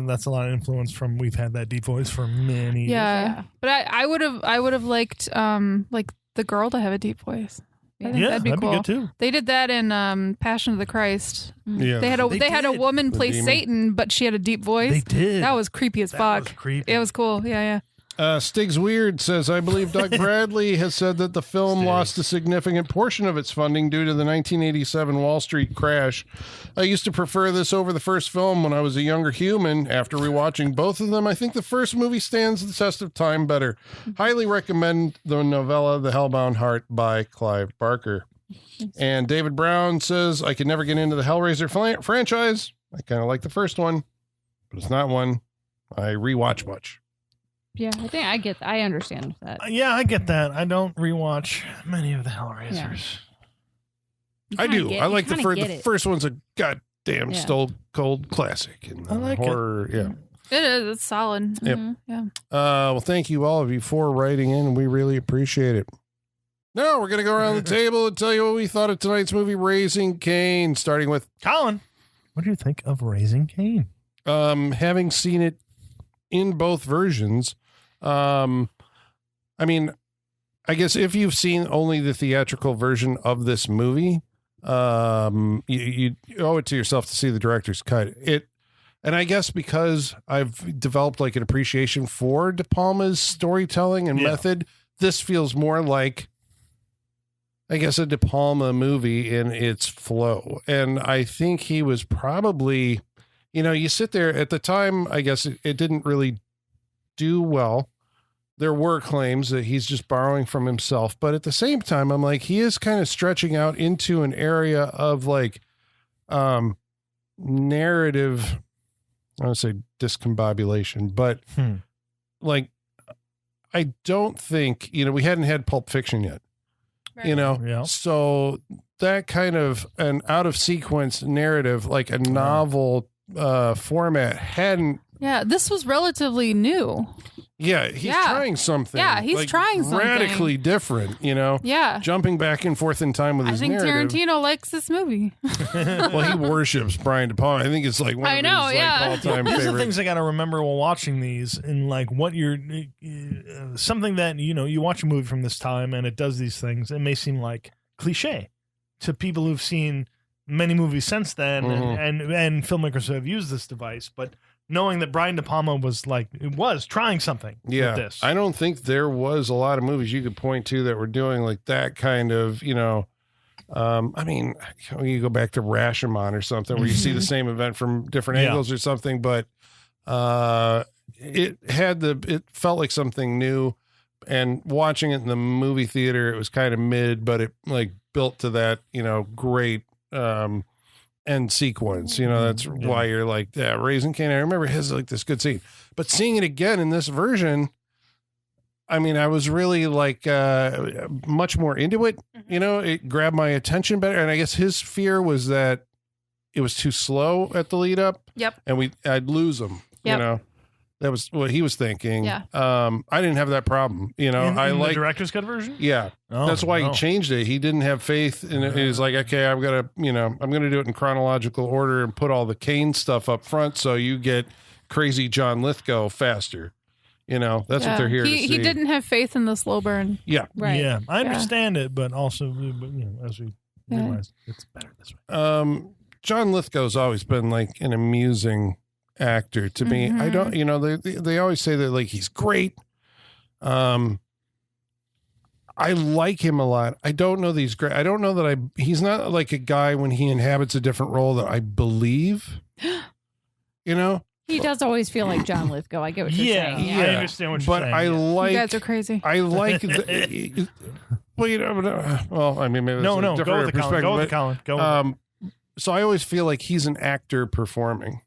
that's a lot of influence from we've had that deep voice for many years. Yeah. But I would have liked like the girl to have a deep voice. I think Yeah, that'd be cool. good too. They did that in Passion of the Christ. Yeah. They had a did. woman play demon. Satan, but she had a deep voice. They did. That was creepy as That fuck. was creepy. It was cool. Yeah. Stig's Weird says, I believe Doug Bradley has said that the film lost a significant portion of its funding due to the 1987 Wall Street crash. I used to prefer this over the first film when I was a younger human. After rewatching both of them, I think the first movie stands the test of time better. Highly recommend the novella The Hellbound Heart by Clive Barker. And David Brown says, I could never get into the Hellraiser franchise. I kind of like the first one, but it's not one I rewatch much. Yeah, I think I understand that. Yeah, I get that. I don't rewatch many of the Hellraisers. You I kinda do. get- I you like the kinda first. get The it. first one's a goddamn Yeah. stone cold classic in I like it. horror. Yeah. It is. It's solid. Yep. Yeah. Well, thank you all of you for writing in. We really appreciate it. Now we're gonna go around the table and tell you what we thought of tonight's movie, Raising Cain. Starting with Colin, what do you think of Raising Cain? having seen it in both versions. I mean, I guess if you've seen only the theatrical version of this movie, you owe it to yourself to see the director's cut. And I guess because I've developed like an appreciation for De Palma's storytelling and method, this feels more like, I guess, a De Palma movie in its flow. And I think he was probably, you sit there at the time, I guess it didn't really do well. There were claims that he's just borrowing from himself. But at the same time, I'm like, he is kind of stretching out into an area of like narrative, I would say discombobulation, but like, I don't think, we hadn't had Pulp Fiction yet, Yeah. so that kind of an out of sequence narrative, like a novel format hadn't. Yeah. This was relatively new. Yeah. He's trying something. Yeah, he's trying something. radically different, Yeah. jumping back and forth in time with I his think narrative. Tarantino likes this movie. Well, he worships Brian De Palma. I think it's like one I of know, his yeah. like all-time These are the favorite. things I got to remember while watching these, and like what you're something that you watch a movie from this time and it does these things. It may seem like cliche to people who've seen many movies since then, and filmmakers who have used this device, but knowing that Brian De Palma was trying something Yeah, with this. I don't think there was a lot of movies you could point to that were doing like that kind of, I mean, you go back to Rashomon or something where you see the same event from different Yeah. angles or something, but it felt like something new, and watching it in the movie theater, it was kind of mid, but it like built to that, great end sequence. That's why you're like, yeah, Raising Cain. I remember his like this good scene, but seeing it again in this version, I mean, I was really like much more into it. It grabbed my attention better, and I guess his fear was that it was too slow at the lead up. Yep. And I'd lose him. Yep. That was what he was thinking. Yeah. I didn't have that problem. I in like the director's cut version. Yeah. That's why he changed it. He didn't have faith in it. He was like, okay, I'm gonna do it in chronological order and put all the Cain stuff up front, so you get crazy John Lithgow faster. That's what they're here to see. He didn't have faith in the slow burn. Yeah. Right. Yeah, I understand it, but also, as we realize, it's better this way. John Lithgow's always been like an amusing actor to me. I don't, they always say that like he's great. I like him a lot. I don't know that he's great. I don't know that he's not like a guy when he inhabits a different role that I believe. He does always feel like John Lithgow. I get what you're saying. Yeah, I understand what you're saying. But I like. You guys are crazy. I like. Well, I mean, maybe no, a different go with perspective. Go with Colin. Go with so I always feel like he's an actor performing.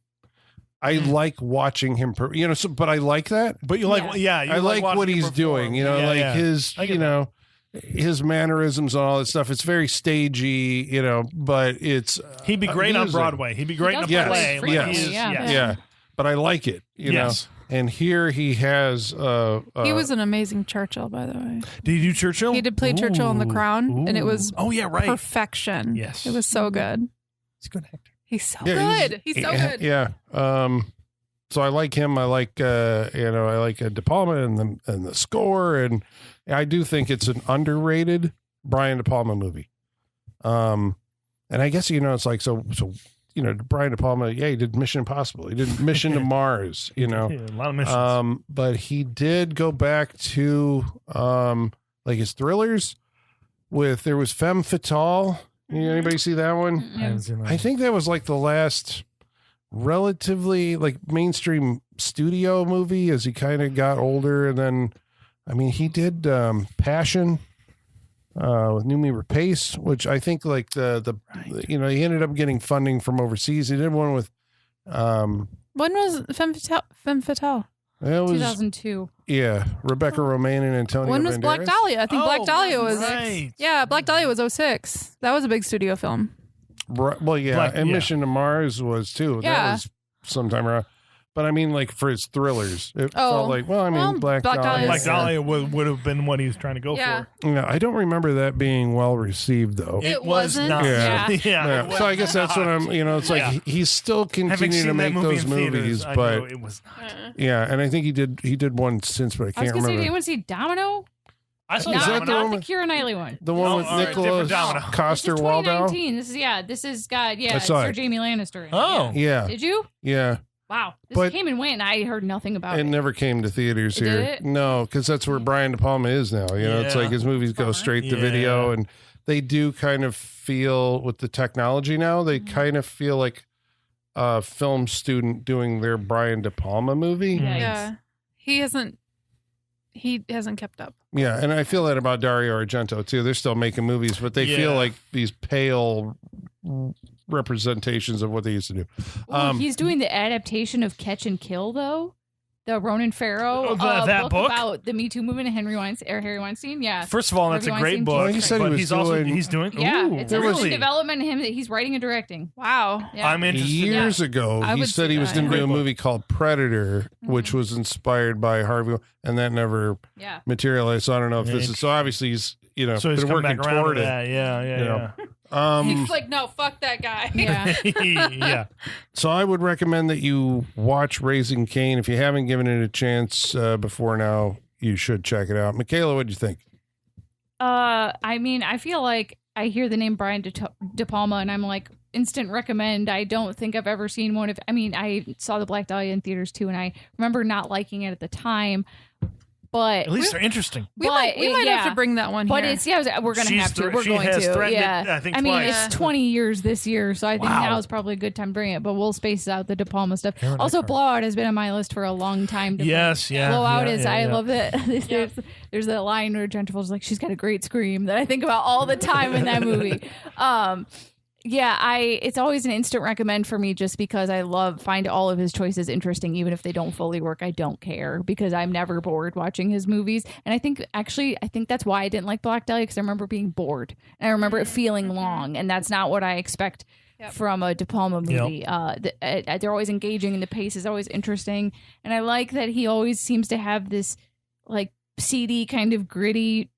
I like watching him, but I like that. But you like, I like what he's doing. His, his mannerisms and all that stuff. It's very stagey, but it's. He'd be great on Broadway. He'd be great in a play. Yeah. But I like it, know. And here he has. He was an amazing Churchill, by the way. Did he do Churchill? He did play Churchill in The Crown, and it was perfection. Yes, it was so good. He's a good actor. He's so good. He's so good. Yeah. So I like him. I like I like De Palma and the score, and I do think it's an underrated Brian De Palma movie. And I guess it's like so. Brian De Palma, he did Mission Impossible. He did Mission to Mars. A lot of missions. But he did go back to like his thrillers. There was Femme Fatale. Anybody see that one? Yeah. I think that was like the last relatively like mainstream studio movie as he kind of got older. And then, I mean, he did Passion with Noomi Rapace, which I think like he ended up getting funding from overseas. He did one with when was Femme Fatale? It was 2002. Yeah, Rebecca Romaine and Antonio When was Banderas. Black Dahlia? I think Black Dahlia was right. Yeah, Black Dahlia was 2006. That was a big studio film. Well, Mission to Mars was too. Yeah. That was sometime around. But I mean, like for his thrillers, it felt like, Black Dahlia. Black Dahlia would have been what he was trying to go for. Yeah, I don't remember that being well received though. It wasn't. Not. Yeah. So I guess that's what I'm. It's like he's still continuing to make those movies, but it was not. Yeah, and I think he did one since, but I can't remember. Did anyone see Domino? I saw Is that Domino. Not the Keira Knightley one. The one with Nicholas Coster-Waldau? This is got I saw Sir it. Jamie Lannister. In it. Oh. Yeah. Did you? Yeah. Wow. This But- came and went, and I heard nothing about it. It never came to theaters Did here. it? No, because that's where Brian De Palma is now. It's like his movies go straight to video, and they do kind of feel with the technology now. They kind of feel like a film student doing their Brian De Palma movie. Yikes. Yeah. He hasn't kept up. Yeah, and I feel that about Dario Argento too. They're still making movies, but they feel like these pale representations of what they used to do. He's doing the adaptation of Catch and Kill, though. The Ronan Farrow that book about the Me Too movement and Harry Weinstein. Yeah. First of all, that's a Harvey great Weinstein book. Well, he said but he was he's doing. Yeah, Ooh, it's really? in development. Him that he's writing and directing. Wow. Yeah. I'm interested. Years ago, I he would said see he was that, going to yeah. do a movie called Predator, which was inspired by Harvey, and that never Yeah. materialized. So I don't know if this is. So obviously he's So he's been coming working back around toward to it. that. Yeah. He's like, no, fuck that guy. Yeah. Yeah. So I would recommend that you watch Raising Cain. If you haven't given it a chance before now, you should check it out. Michaela, what do you think? I mean, I feel like I hear the name Brian De Palma, and I'm like, instant recommend. I don't think I've ever seen one of. I mean, I saw the Black Dahlia in theaters too, and I remember not liking it at the time. But at least they're interesting. We might have to bring that one but here. it's we're gonna have to. We're she going has to. threatened Yeah. it, I think mean, twice. it's 20 years this year, so I think Wow. now is probably a good time to bring it. But we'll space out the De Palma stuff. Aaron Also, Eckhart. Blowout has been on my list for a long time. Yes, yeah. Blowout yeah, is. yeah, I yeah. love it. There's that line where John Travolta's like, she's got a great scream that I think about all the time in that movie. It's always an instant recommend for me just because I find all of his choices interesting, even if they don't fully work. I don't care because I'm never bored watching his movies. And I think that's why I didn't like Black Dahlia, because I remember being bored and I remember it feeling long, and that's not what I expect from a De Palma movie. They're always engaging and the pace is always interesting. And I like that he always seems to have this like seedy kind of gritty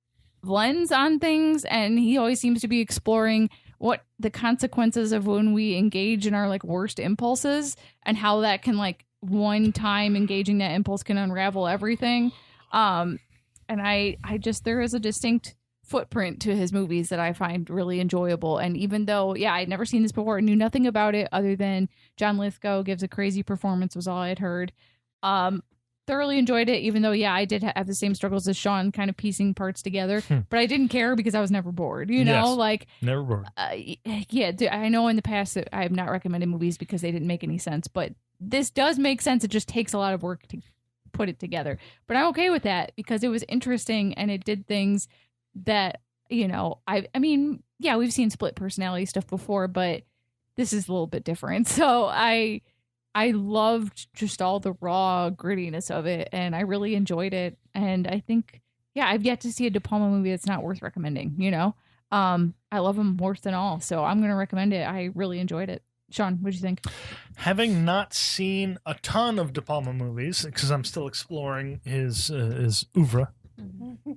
lens on things, and he always seems to be exploring what the consequences of when we engage in our like worst impulses and how that can like one time engaging that impulse can unravel everything. And I just, there is a distinct footprint to his movies that I find really enjoyable. And even though, I'd never seen this before, knew nothing about it other than John Lithgow gives a crazy performance was all I'd heard. Thoroughly enjoyed it, even though I did have the same struggles as Sean, kind of piecing parts together, but I didn't care because I was never bored, like never bored. I know in the past that I have not recommended movies because they didn't make any sense, but this does make sense. It just takes a lot of work to put it together, but I'm okay with that because it was interesting and it did things that I mean we've seen split personality stuff before, but this is a little bit different. So I loved just all the raw grittiness of it, and I really enjoyed it. And I think, I've yet to see a De Palma movie that's not worth recommending, I love him worse than all, so I'm going to recommend it. I really enjoyed it. Sean, what'd you think? Having not seen a ton of De Palma movies, because I'm still exploring his oeuvre.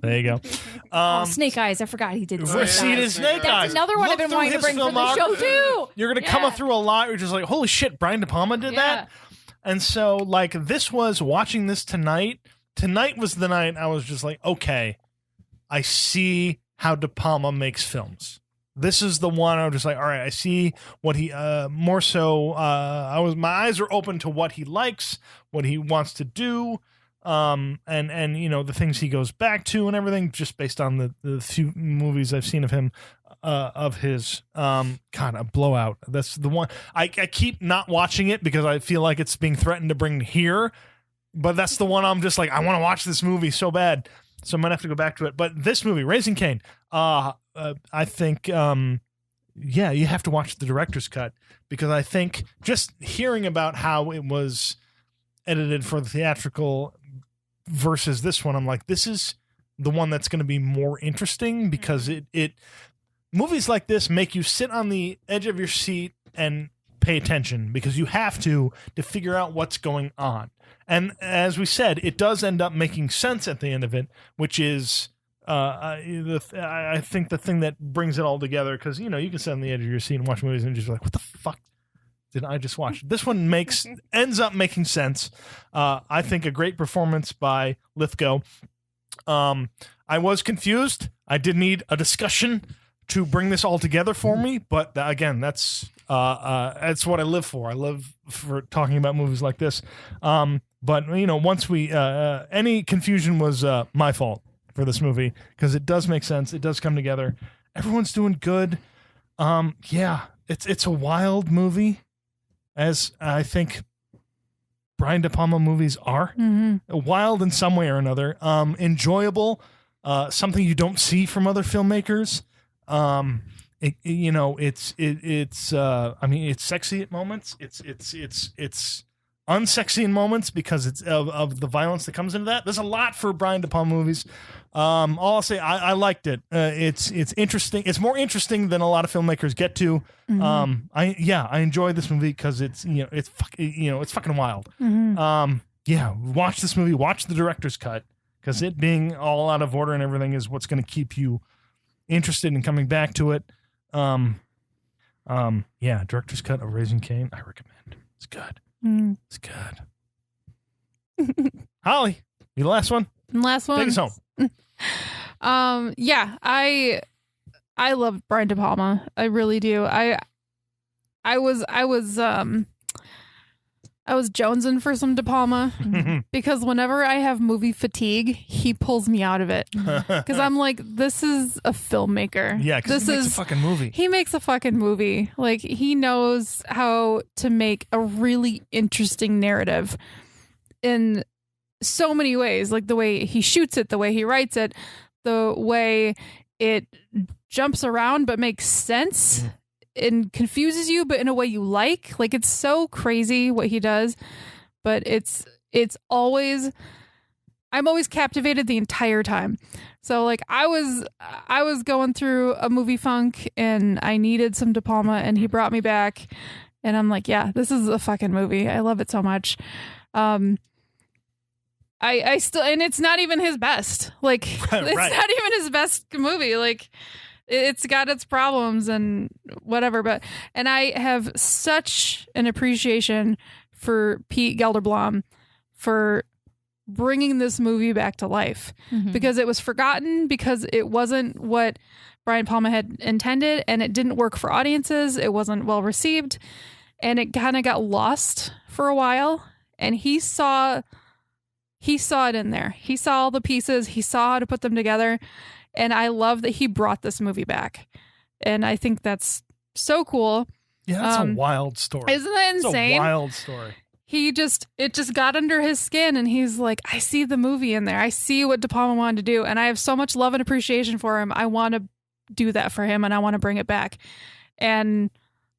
There you go. Snake Eyes. I forgot he did We've Snake seen Eyes. his Snake That's Eyes. another one Look I've been through wanting to his bring for the show, too. You're going to come through a lot. You're just like, holy shit, Brian De Palma did that? And so, like, this was watching this tonight. Tonight was the night I was just like, okay, I see how De Palma makes films. This is the one I was just like, all right, I see what he, more so, my eyes are open to what he likes, what he wants to do. And the things he goes back to and everything, just based on the few movies I've seen of him, of his, a Blowout. That's the one. I keep not watching it because I feel like it's being threatened to bring here, but that's the one I'm just like, I want to watch this movie so bad. So I'm going to have to go back to it. But this movie, Raising Cain, I think, you have to watch the director's cut, because I think just hearing about how it was edited for the theatrical versus this one, I'm like, this is the one that's going to be more interesting, because it movies like this make you sit on the edge of your seat and pay attention, because you have to figure out what's going on. And as we said, it does end up making sense at the end of it, which is I think the thing that brings it all together, because you can sit on the edge of your seat and watch movies and just be like, what the fuck did I just watch? This one ends up making sense. I think a great performance by Lithgow. I was confused. I did need a discussion to bring this all together for me, but again, that's what I live for. I live for talking about movies like this. But once we any confusion was my fault for this movie, because it does make sense. It does come together. Everyone's doing good. It's a wild movie, as I think Brian De Palma movies are. Wild in some way or another. Enjoyable. Something you don't see from other filmmakers. It's sexy at moments. It's unsexy in moments because it's of the violence that comes into that. There's a lot for Brian De Palma movies. All I'll say, I liked it. It's interesting. It's more interesting than a lot of filmmakers get to. I enjoyed this movie because it's fucking wild. Watch this movie. Watch the director's cut, because it being all out of order and everything is what's going to keep you interested in coming back to it. Director's cut of Raising Cain, I recommend. It's good. It's good. Holly, you the last one? Last one. Take us home. I love Brian De Palma. I really do. I was I was jonesing for some De Palma because whenever I have movie fatigue, he pulls me out of it. Because I'm like, this is a filmmaker. Yeah, because he makes a fucking movie. He makes a fucking movie. Like, he knows how to make a really interesting narrative in so many ways. Like the way he shoots it, the way he writes it, the way it jumps around but makes sense. And confuses you, but in a way you like. Like, it's so crazy what he does, but it's always, I'm always captivated the entire time. So like I was going through a movie funk and I needed some De Palma and he brought me back and I'm like, yeah, this is a fucking movie. I love it so much. I still, and it's not even his best. Like, it's not even his best movie. Like, it's got its problems and whatever, and I have such an appreciation for Pete Gelderblom for bringing this movie back to life because it was forgotten, because it wasn't what Brian De Palma had intended, and it didn't work for audiences. It wasn't well received, and it kind of got lost for a while. And he saw it in there. He saw all the pieces. He saw how to put them together. And I love that he brought this movie back. And I think that's so cool. Yeah, that's a wild story. Isn't that insane? It's a wild story. It just got under his skin and he's like, I see the movie in there. I see what De Palma wanted to do. And I have so much love and appreciation for him. I want to do that for him and I want to bring it back. And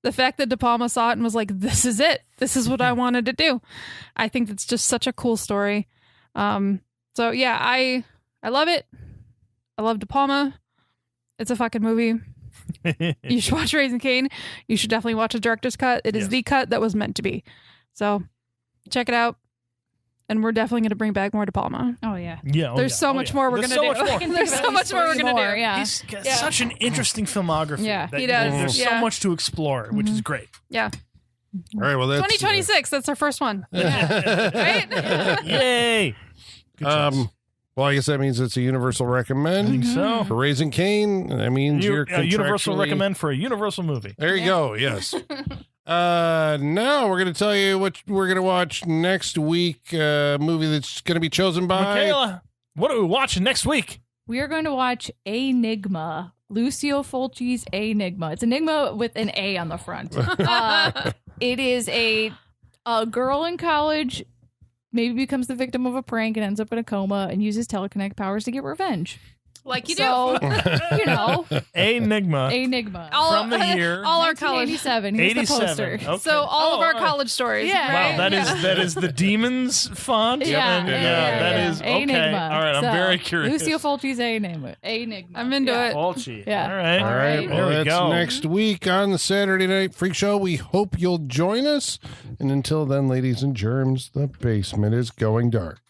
the fact that De Palma saw it and was like, this is it. This is what I wanted to do. I think it's just such a cool story. So yeah, I love it. I love De Palma. It's a fucking movie. You should watch Raising Cain. You should definitely watch the director's cut. It is the cut that was meant to be. So check it out. And we're definitely going to bring back more De Palma. Oh, yeah. There's so much more we're going to do. There's so much more we're going to do. Yeah. He's got such an interesting filmography. Yeah, that he does. There's so much to explore, which is great. Yeah. All right, well, that's 2026. That's our first one. Right? Yay. Good choice. Well, I guess that means it's a universal recommend. I think so. For Raising Cain, that means you're a universal contractually- recommend for a universal movie. There you go. Yes. Now we're going to tell you what we're going to watch next week. A movie that's going to be chosen by Michaela. What are we watching next week? We are going to watch Enigma. Lucio Fulci's Enigma. It's Enigma with an A on the front. It is a girl in college, maybe becomes the victim of a prank and ends up in a coma and uses telekinetic powers to get revenge. Like you do. You know. Enigma. All, from the year. All our college. 1987. Here's the 87. poster. Okay. So all of our college stories. Yeah. Right? Wow, that is the Demons font. Yeah. And, Yeah. that is okay. Enigma. All right, I'm So, very curious. Lucio Fulci's Enigma. I'm into it. Fulci. Yeah. All right. All right, There well, we that's go. next week on the Saturday Night Freak Show. We hope you'll join us. And until then, ladies and germs, the basement is going dark.